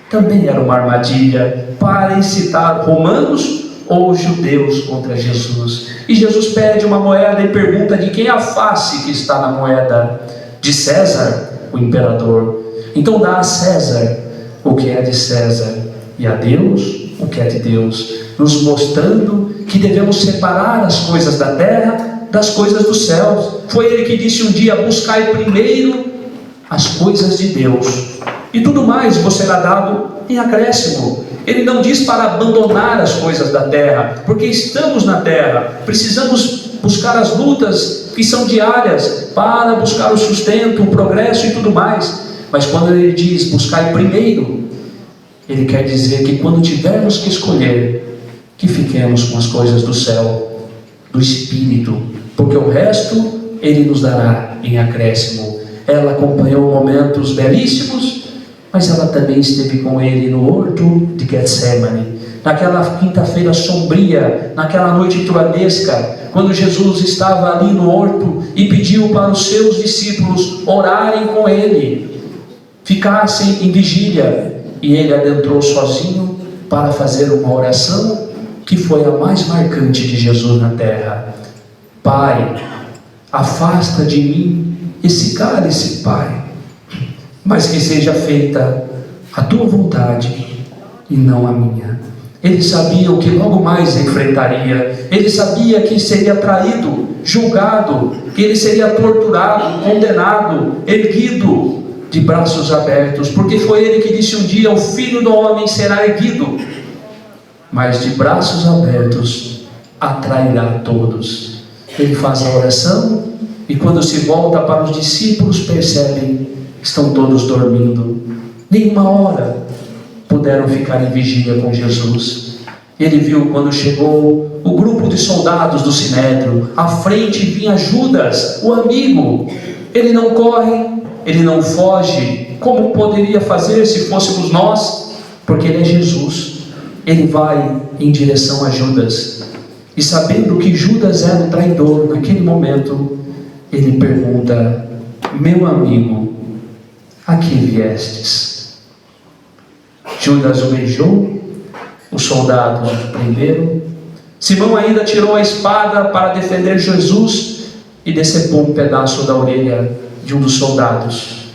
Também era uma armadilha para incitar romanos ou judeus contra Jesus. E Jesus pede uma moeda e pergunta de quem é a face que está na moeda. De César, o imperador. Então dá a César o que é de César e a Deus o que é de Deus, nos mostrando que devemos separar as coisas da terra das coisas dos céus. Foi ele que disse um dia: buscai primeiro as coisas de Deus, e tudo mais vos será dado em acréscimo. Ele não diz para abandonar as coisas da terra, porque estamos na terra, precisamos buscar as lutas que são diárias para buscar o sustento, o progresso e tudo mais. Mas quando ele diz buscai primeiro, ele quer dizer que quando tivermos que escolher, que fiquemos com as coisas do céu, do Espírito, porque o resto ele nos dará em acréscimo. Ela acompanhou momentos belíssimos, mas ela também esteve com ele no horto de Getsemane, naquela quinta-feira sombria, naquela noite truanesca, quando Jesus estava ali no horto e pediu para os seus discípulos orarem com ele, ficassem em vigília, e ele adentrou sozinho para fazer uma oração que foi a mais marcante de Jesus na terra: Pai, afasta de mim esse cálice, Pai, mas que seja feita a tua vontade e não a minha. Ele sabia o que logo mais enfrentaria. Ele sabia que seria traído, julgado, que ele seria torturado, condenado, erguido de braços abertos, porque foi ele que disse um dia: o Filho do Homem será erguido, mas de braços abertos atrairá todos. Ele faz a oração, e quando se volta para os discípulos, percebem que estão todos dormindo. Nenhuma hora puderam ficar em vigília com Jesus. Ele viu quando chegou o grupo de soldados do Sinédrio. À frente vinha Judas, o amigo. Ele não corre, ele não foge, como poderia fazer se fôssemos nós? Porque ele é Jesus. Ele vai em direção a Judas, e sabendo que Judas era o traidor, naquele momento ele pergunta: meu amigo, a que viestes? Judas o beijou, os soldados o prenderam. Simão ainda tirou a espada para defender Jesus e decepou um pedaço da orelha de um dos soldados.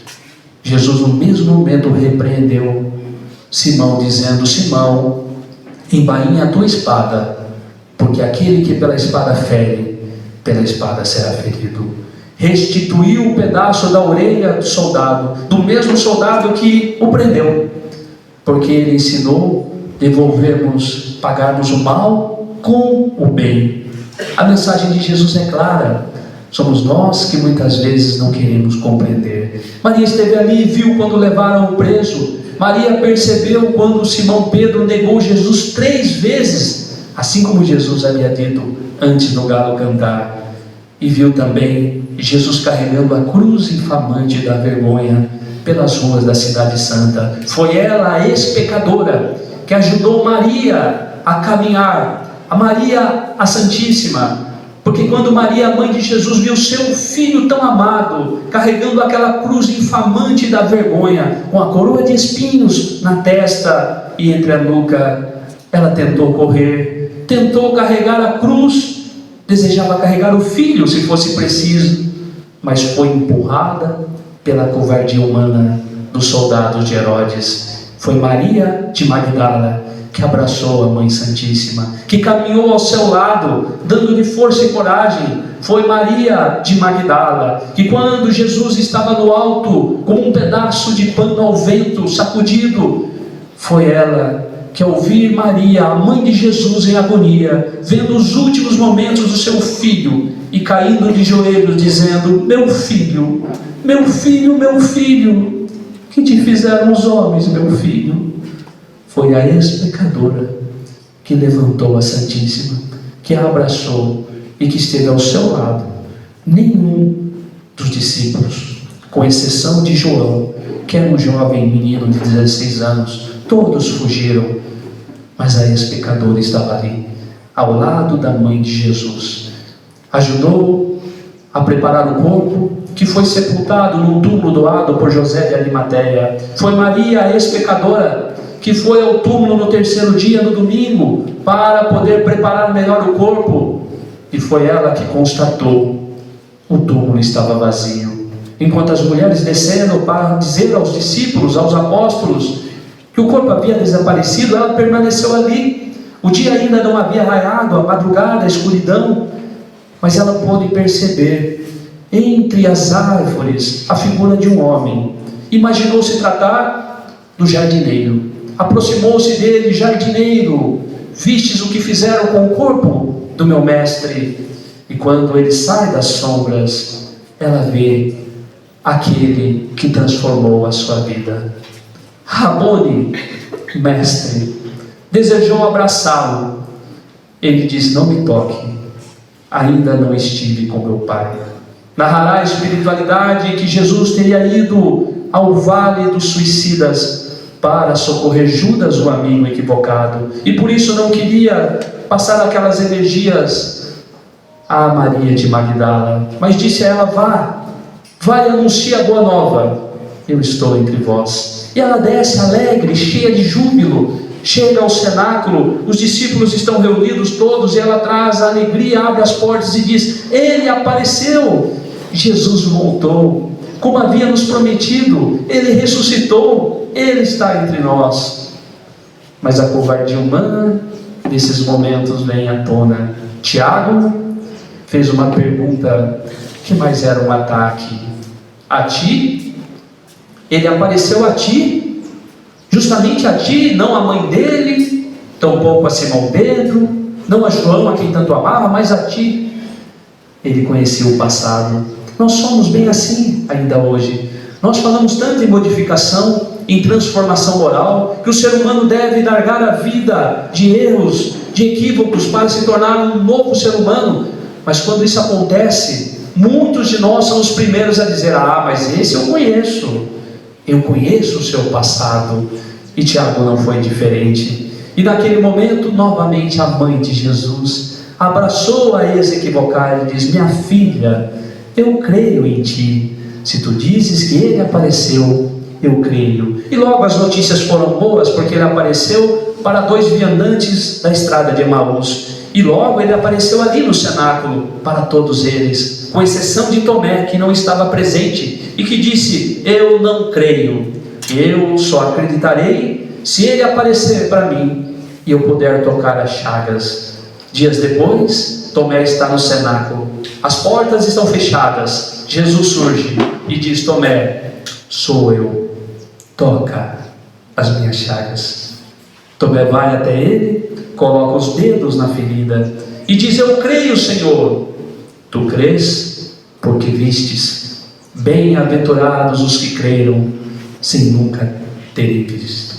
Jesus no mesmo momento repreendeu Simão, dizendo: Simão, embainha a tua espada, porque aquele que pela espada fere, pela espada será ferido. Restituiu o pedaço da orelha do soldado, do mesmo soldado que o prendeu, porque ele ensinou devolvermos, pagarmos o mal com o bem. A mensagem de Jesus é clara. Somos nós que muitas vezes não queremos compreender. Maria esteve ali e viu quando levaram o preso. Maria percebeu quando Simão Pedro negou Jesus 3 vezes, assim como Jesus havia dito antes do galo cantar. E viu também Jesus carregando a cruz infamante da vergonha pelas ruas da cidade santa. Foi ela, a ex-pecadora, que ajudou Maria a caminhar, a Maria a Santíssima, porque quando Maria, a mãe de Jesus, viu seu filho tão amado carregando aquela cruz infamante da vergonha, com a coroa de espinhos na testa e entre a nuca, ela tentou correr, tentou carregar a cruz, desejava carregar o filho se fosse preciso, mas foi empurrada pela covardia humana dos soldados de Herodes. Foi Maria de Magdala que abraçou a Mãe Santíssima, que caminhou ao seu lado, dando-lhe força e coragem. Foi Maria de Magdala que, quando Jesus estava no alto, com um pedaço de pano ao vento, sacudido, foi ela que, ao ouvir Maria, a mãe de Jesus em agonia, vendo os últimos momentos do seu filho, e caindo de joelhos, dizendo: meu filho, meu filho, meu filho, que te fizeram os homens, meu filho? Foi a ex-pecadora que levantou a Santíssima, que a abraçou e que esteve ao seu lado. Nenhum dos discípulos, com exceção de João, que era um jovem menino de 16 anos, todos fugiram, mas a ex-pecadora estava ali, ao lado da mãe de Jesus. Ajudou a preparar o corpo, que foi sepultado num túmulo doado por José de Arimateia. Foi Maria, a ex-pecadora, que foi ao túmulo no 3º dia, no domingo, para poder preparar melhor o corpo, e foi ela que constatou: o túmulo estava vazio. Enquanto as mulheres desceram para dizer aos discípulos, aos apóstolos, que o corpo havia desaparecido, ela permaneceu ali. O dia ainda não havia raiado, a madrugada, a escuridão, mas ela pôde perceber entre as árvores a figura de um homem. Imaginou se tratar do jardineiro. Aproximou-se dele: jardineiro, vistes o que fizeram com o corpo do meu mestre? E quando ele sai das sombras, ela vê aquele que transformou a sua vida. Rabone, mestre, desejou abraçá-lo. Ele diz: não me toque, ainda não estive com meu pai. Narrará a espiritualidade que Jesus teria ido ao vale dos suicidas para socorrer Judas, o amigo equivocado, e por isso não queria passar aquelas energias a Maria de Magdala, mas disse a ela: vai, anuncia a boa nova, eu estou entre vós. E ela desce alegre, cheia de júbilo, chega ao cenáculo, os discípulos estão reunidos todos, e ela traz a alegria, abre as portas e diz: ele apareceu, Jesus voltou, como havia nos prometido, ele ressuscitou, ele está entre nós. Mas a covardia humana nesses momentos vem à tona. Tiago fez uma pergunta que mais era um ataque: a ti? Ele apareceu a ti? Justamente a ti, não a mãe dele, tampouco a Simão Pedro, não a João, a quem tanto amava, mas a ti. Ele conhecia o passado. Nós somos bem assim ainda hoje. Nós falamos tanto em modificação, em transformação moral, que o ser humano deve largar a vida de erros, de equívocos, para se tornar um novo ser humano. Mas quando isso acontece, muitos de nós são os primeiros a dizer: mas esse eu conheço o seu passado. E Tiago não foi diferente. E naquele momento, novamente, a mãe de Jesus abraçou a ex-equivocada e diz: minha filha, eu creio em ti. Se tu dizes que ele apareceu, eu creio. E logo as notícias foram boas, porque ele apareceu para 2 viandantes da estrada de Emaús. E logo ele apareceu ali no cenáculo para todos eles, com exceção de Tomé, que não estava presente e que disse: eu não creio, eu só acreditarei se ele aparecer para mim e eu puder tocar as chagas. Dias depois, Tomé está no cenáculo, as portas estão fechadas. Jesus surge e diz: Tomé, sou eu, toca as minhas chagas. Tomé vai até ele, coloca os dedos na ferida e diz: eu creio, Senhor. Tu crês porque vistes. Bem-aventurados os que creram sem nunca terem visto.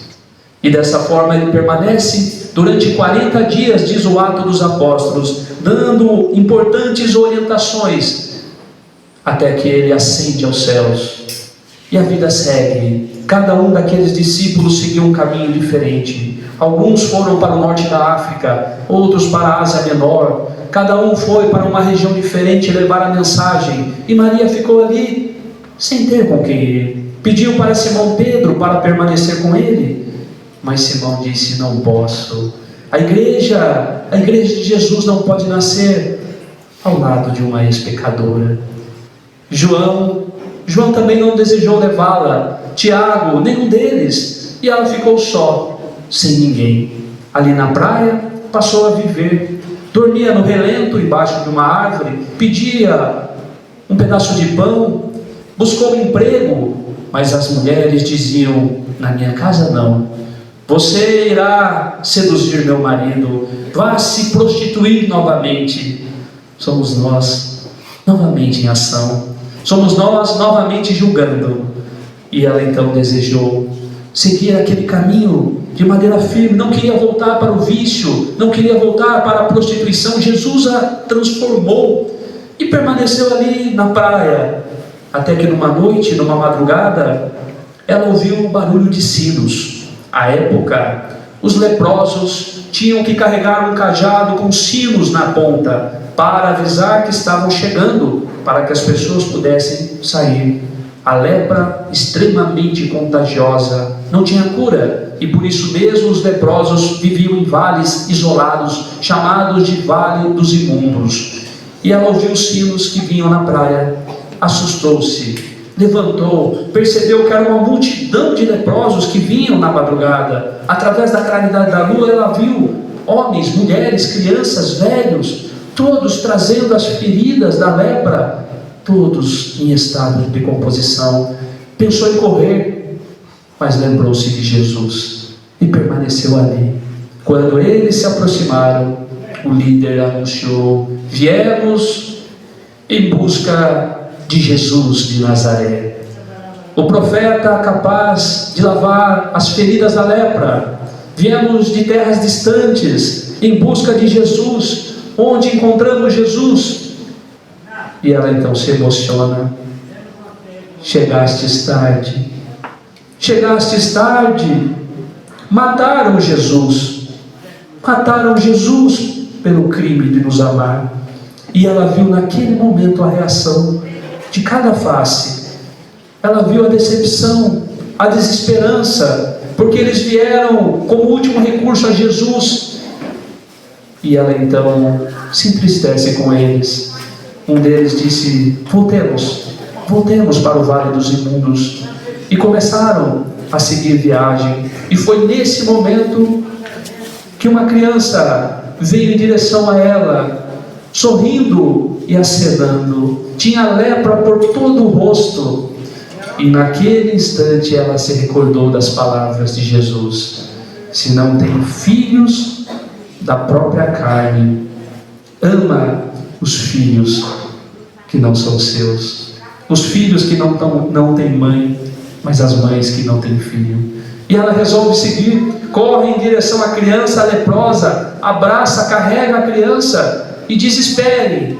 E dessa forma ele permanece durante 40 dias, diz o Ato dos Apóstolos, dando importantes orientações, até que ele ascende aos céus. E a vida segue. Cada um daqueles discípulos seguiu um caminho diferente. Alguns foram para o norte da África, outros para a Ásia Menor. Cada um foi para uma região diferente levar a mensagem. E Maria ficou ali sem ter com quem ir. Pediu para Simão Pedro para permanecer com ele, mas Simão disse: não posso. A igreja de Jesus não pode nascer ao lado de uma ex-pecadora. João também não desejou levá-la. Tiago, nenhum deles. E ela ficou só, sem ninguém. Ali na praia, passou a viver. Dormia no relento, embaixo de uma árvore. Pedia um pedaço de pão. Buscou um emprego. Mas as mulheres diziam: na minha casa não. Você irá seduzir meu marido. Vá se prostituir novamente. Somos nós, novamente em ação. Somos nós novamente julgando. E ela então desejou seguir aquele caminho de maneira firme. Não queria voltar para o vício, não queria voltar para a prostituição. Jesus a transformou e permaneceu ali na praia, até que numa noite, numa madrugada, ela ouviu um barulho de sinos. À época, os leprosos tinham que carregar um cajado com sinos na ponta para avisar que estavam chegando, para que as pessoas pudessem sair. A lepra, extremamente contagiosa, não tinha cura, e por isso mesmo os leprosos viviam em vales isolados, chamados de Vale dos Imundos. E ela ouviu os sinos que vinham na praia, assustou-se, levantou, percebeu que era uma multidão de leprosos que vinham na madrugada. Através da claridade da lua, ela viu homens, mulheres, crianças, velhos, todos trazendo as feridas da lepra, todos em estado de decomposição. Pensou em correr, mas lembrou-se de Jesus e permaneceu ali. Quando eles se aproximaram, o líder anunciou: viemos em busca de Jesus de Nazaré, o profeta capaz de lavar as feridas da lepra. Viemos de terras distantes em busca de Jesus. Onde encontramos Jesus? E ela então se emociona: chegastes tarde, chegastes tarde. Mataram Jesus pelo crime de nos amar. E ela viu naquele momento a reação de cada face. Ela viu a decepção, a desesperança, porque eles vieram como último recurso a Jesus. E ela então se entristece com eles. Um deles disse: voltemos para o Vale dos Imundos. E começaram a seguir viagem. E foi nesse momento que uma criança veio em direção a ela, sorrindo e acenando. Tinha lepra por todo o rosto. E naquele instante ela se recordou das palavras de Jesus: se não tem filhos da própria carne, ama os filhos que não são seus, os filhos que não têm mãe, mas as mães que não têm filho. E ela resolve seguir, corre em direção à criança leprosa, abraça, carrega a criança e diz: esperem,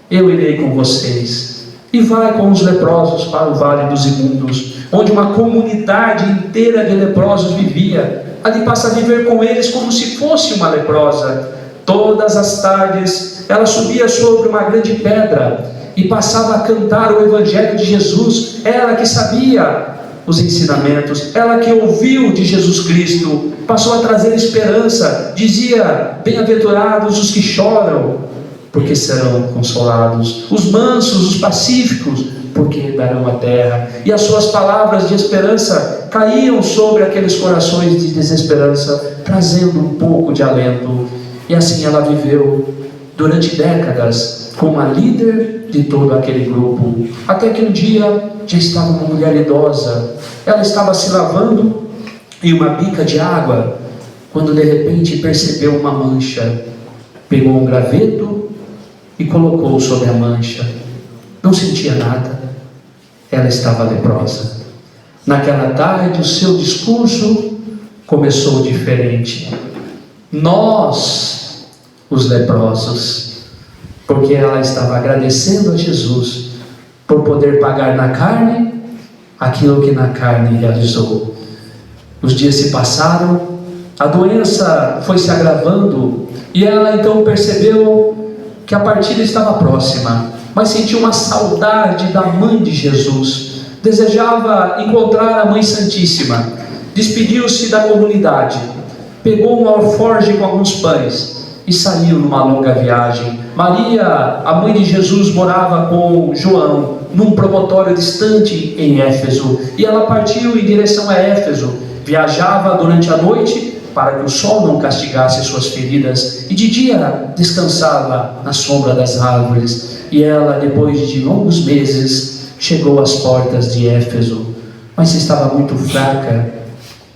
eu irei com vocês. E vai com os leprosos para o Vale dos Imundos, onde uma comunidade inteira de leprosos vivia. Ali passa a viver com eles como se fosse uma leprosa. Todas as tardes ela subia sobre uma grande pedra e passava a cantar o Evangelho de Jesus. Ela que sabia os ensinamentos, ela que ouviu de Jesus Cristo, passou a trazer esperança. Dizia: bem-aventurados os que choram, porque serão consolados. Os mansos, os pacíficos, porque herdarão a terra. E as suas palavras de esperança caíam sobre aqueles corações de desesperança, trazendo um pouco de alento. E assim ela viveu durante décadas como a líder de todo aquele grupo, até que um dia já estava uma mulher idosa. Ela estava se lavando em uma bica de água, quando de repente percebeu uma mancha. Pegou um graveto e colocou sobre a mancha. Não sentia nada. Ela estava leprosa. Naquela tarde o seu discurso começou diferente. Nós, os leprosos, porque ela estava agradecendo a Jesus por poder pagar na carne aquilo que na carne realizou. Os dias se passaram, a doença foi se agravando, e ela então percebeu que a partida estava próxima, mas sentiu uma saudade da mãe de Jesus. Desejava encontrar a Mãe Santíssima. Despediu-se da comunidade, pegou um alforje com alguns pães e saiu numa longa viagem. Maria, a mãe de Jesus, morava com João num promontório distante em Éfeso, e ela partiu em direção a Éfeso. Viajava durante a noite para que o sol não castigasse suas feridas, e de dia descansava na sombra das árvores. E ela, depois de longos meses, chegou às portas de Éfeso, mas estava muito fraca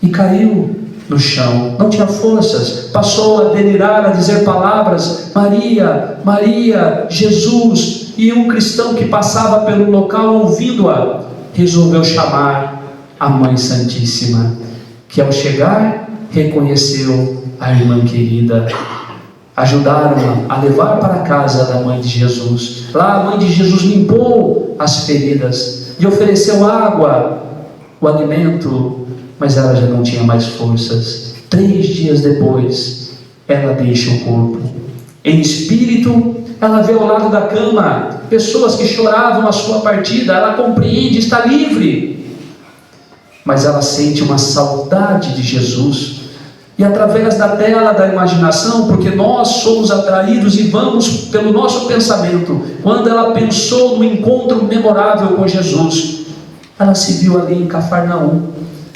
e caiu no chão, não tinha forças. Passou a delirar, a dizer palavras: Maria, Maria, Jesus. E um cristão que passava pelo local, ouvindo-a, resolveu chamar a Mãe Santíssima, que ao chegar reconheceu a irmã querida. Ajudaram-a a levar para a casa da mãe de Jesus. Lá a mãe de Jesus limpou as feridas e ofereceu água, o alimento, mas ela já não tinha mais forças. 3 dias depois, ela deixa o corpo. Em espírito, ela vê ao lado da cama pessoas que choravam a sua partida. Ela compreende, está livre, mas ela sente uma saudade de Jesus. E através da tela da imaginação, porque nós somos atraídos e vamos pelo nosso pensamento, quando ela pensou no encontro memorável com Jesus, ela se viu ali em Cafarnaum,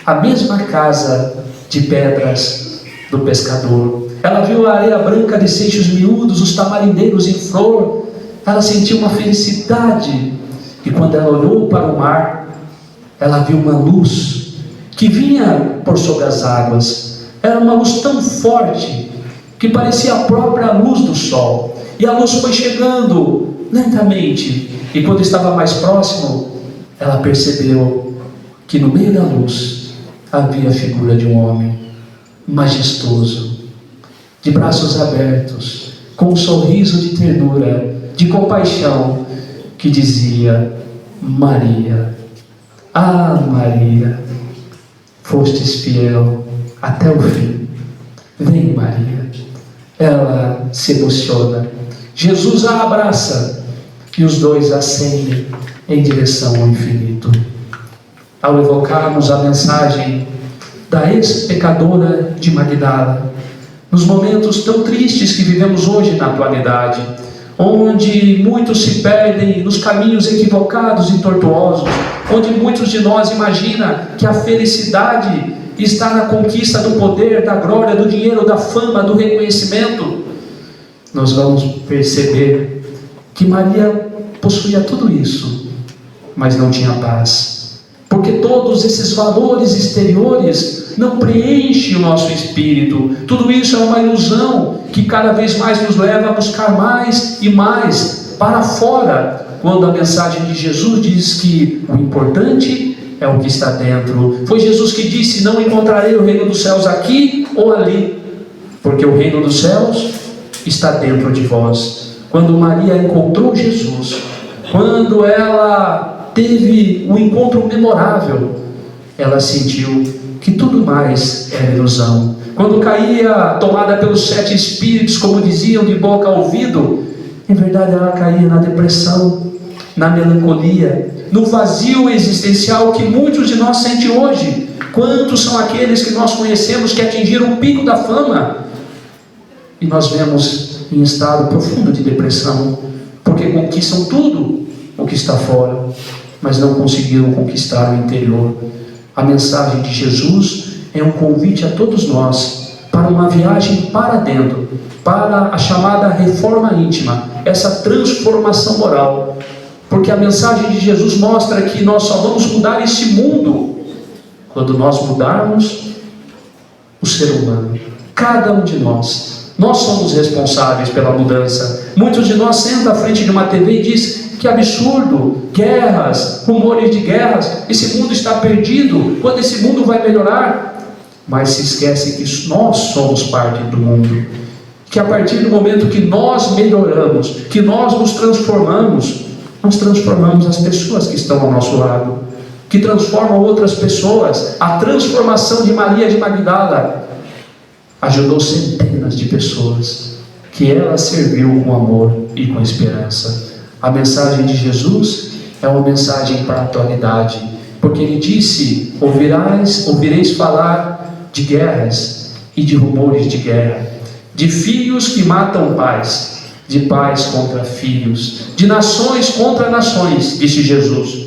a mesma casa de pedras do pescador. Ela viu a areia branca de seixos miúdos, os tamarindeiros em flor. Ela sentiu uma felicidade. E quando ela olhou para o mar, ela viu uma luz que vinha por sobre as águas. Era uma luz tão forte que parecia a própria luz do sol. E a luz foi chegando lentamente. E quando estava mais próximo, ela percebeu que no meio da luz havia a figura de um homem majestoso, de braços abertos, com um sorriso de ternura, de compaixão, que dizia: Maria. Ah, Maria. fostes fiel até o fim. Vem, Maria. Ela se emociona. Jesus a abraça e os dois ascendem em direção ao infinito. Ao evocarmos a mensagem da ex-pecadora de Magdala, nos momentos tão tristes que vivemos hoje na atualidade, onde muitos se perdem nos caminhos equivocados e tortuosos, onde muitos de nós imaginam que a felicidade está na conquista do poder, da glória, do dinheiro, da fama, do reconhecimento, nós vamos perceber que Maria possuía tudo isso, mas não tinha paz, porque todos esses valores exteriores não preenchem o nosso espírito. Tudo isso é uma ilusão que cada vez mais nos leva a buscar mais e mais para fora, quando a mensagem de Jesus diz que o importante é o que está dentro. Foi Jesus que disse: não encontrarei o reino dos céus aqui ou ali, porque o reino dos céus está dentro de vós. Quando Maria encontrou Jesus, quando ela teve um encontro memorável, ela sentiu que tudo mais era ilusão. Quando caía tomada pelos 7 espíritos, como diziam, de boca ao ouvido, em verdade ela caía na depressão, na melancolia, no vazio existencial que muitos de nós sentem hoje. Quantos são aqueles que nós conhecemos que atingiram o pico da fama e nós vemos em estado profundo de depressão, porque conquistam tudo o que está fora, mas não conseguiram conquistar o interior. A mensagem de Jesus é um convite a todos nós para uma viagem para dentro, para a chamada reforma íntima, essa transformação moral, porque a mensagem de Jesus mostra que nós só vamos mudar esse mundo quando nós mudarmos o ser humano, cada um de nós. Nós somos responsáveis pela mudança. Muitos de nós sentam à frente de uma TV e dizem: que absurdo, guerras, rumores de guerras, esse mundo está perdido, quando esse mundo vai melhorar? Mas se esquece que nós somos parte do mundo, que a partir do momento que nós melhoramos, que nós nos transformamos, nós transformamos as pessoas que estão ao nosso lado, que transformam outras pessoas. A transformação de Maria de Magdala ajudou centenas de pessoas, que ela serviu com amor e com esperança. A mensagem de Jesus é uma mensagem para a atualidade, porque ele disse: ouvireis falar de guerras e de rumores de guerra, de filhos que matam pais, de pais contra filhos, de nações contra nações, disse Jesus.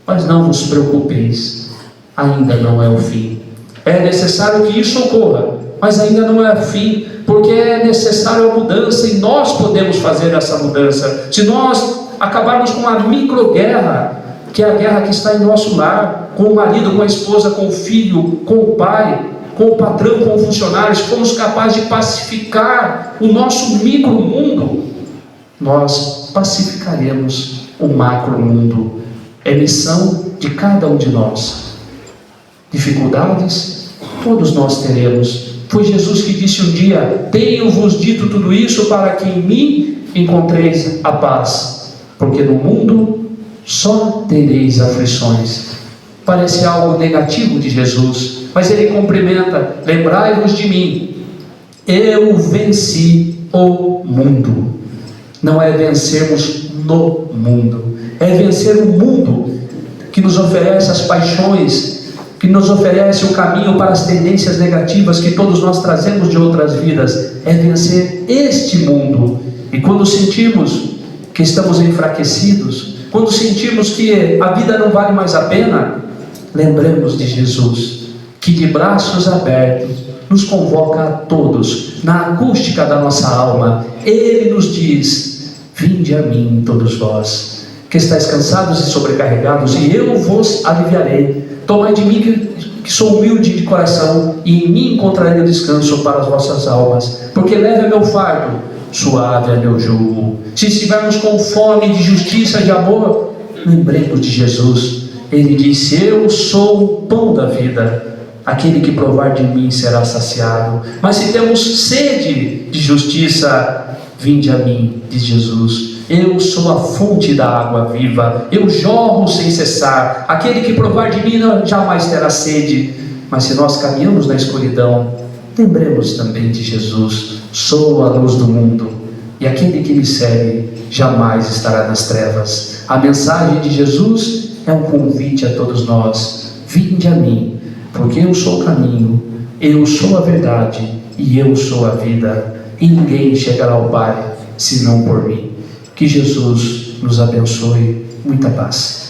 Mas não vos preocupeis, ainda não é o fim. É necessário que isso ocorra, mas ainda não é o fim, porque é necessário a mudança e nós podemos fazer essa mudança. Se nós acabarmos com a microguerra, que é a guerra que está em nosso lar, com o marido, com a esposa, com o filho, com o pai, com o patrão, com o funcionário, se formos capazes de pacificar o nosso micro-mundo, nós pacificaremos o macro-mundo. É missão de cada um de nós. Dificuldades todos nós teremos. Foi Jesus que disse um dia: tenho-vos dito tudo isso para que em mim encontreis a paz, porque no mundo só tereis aflições. Parece algo negativo de Jesus, mas ele cumprimenta: lembrai-vos de mim, eu venci o mundo. Não é vencermos no mundo, é vencer o mundo que nos oferece as paixões, que nos oferece o caminho para as tendências negativas que todos nós trazemos de outras vidas. É vencer este mundo. E quando sentimos que estamos enfraquecidos, quando sentimos que a vida não vale mais a pena, lembremos de Jesus, que de braços abertos nos convoca a todos, na acústica da nossa alma. Ele nos diz: vinde a mim todos vós, que estáis cansados e sobrecarregados, e eu vos aliviarei. Tomai de mim que sou humilde de coração, e em mim encontrarei o descanso para as vossas almas, porque leve é meu fardo, suave é meu jugo. Se estivermos com fome de justiça, de amor, lembremos de Jesus. Ele disse: eu sou o pão da vida, aquele que provar de mim será saciado. Mas se temos sede de justiça, vinde a mim, diz Jesus. Eu sou a fonte da água viva, eu jorro sem cessar. Aquele que provar de mim jamais terá sede. Mas se nós caminhamos na escuridão, lembremos também de Jesus. Sou a luz do mundo, e aquele que me segue jamais estará nas trevas. A mensagem de Jesus é um convite a todos nós: vinde a mim, porque eu sou o caminho, eu sou a verdade e eu sou a vida, e ninguém chegará ao Pai senão por mim. Que Jesus nos abençoe. Muita paz.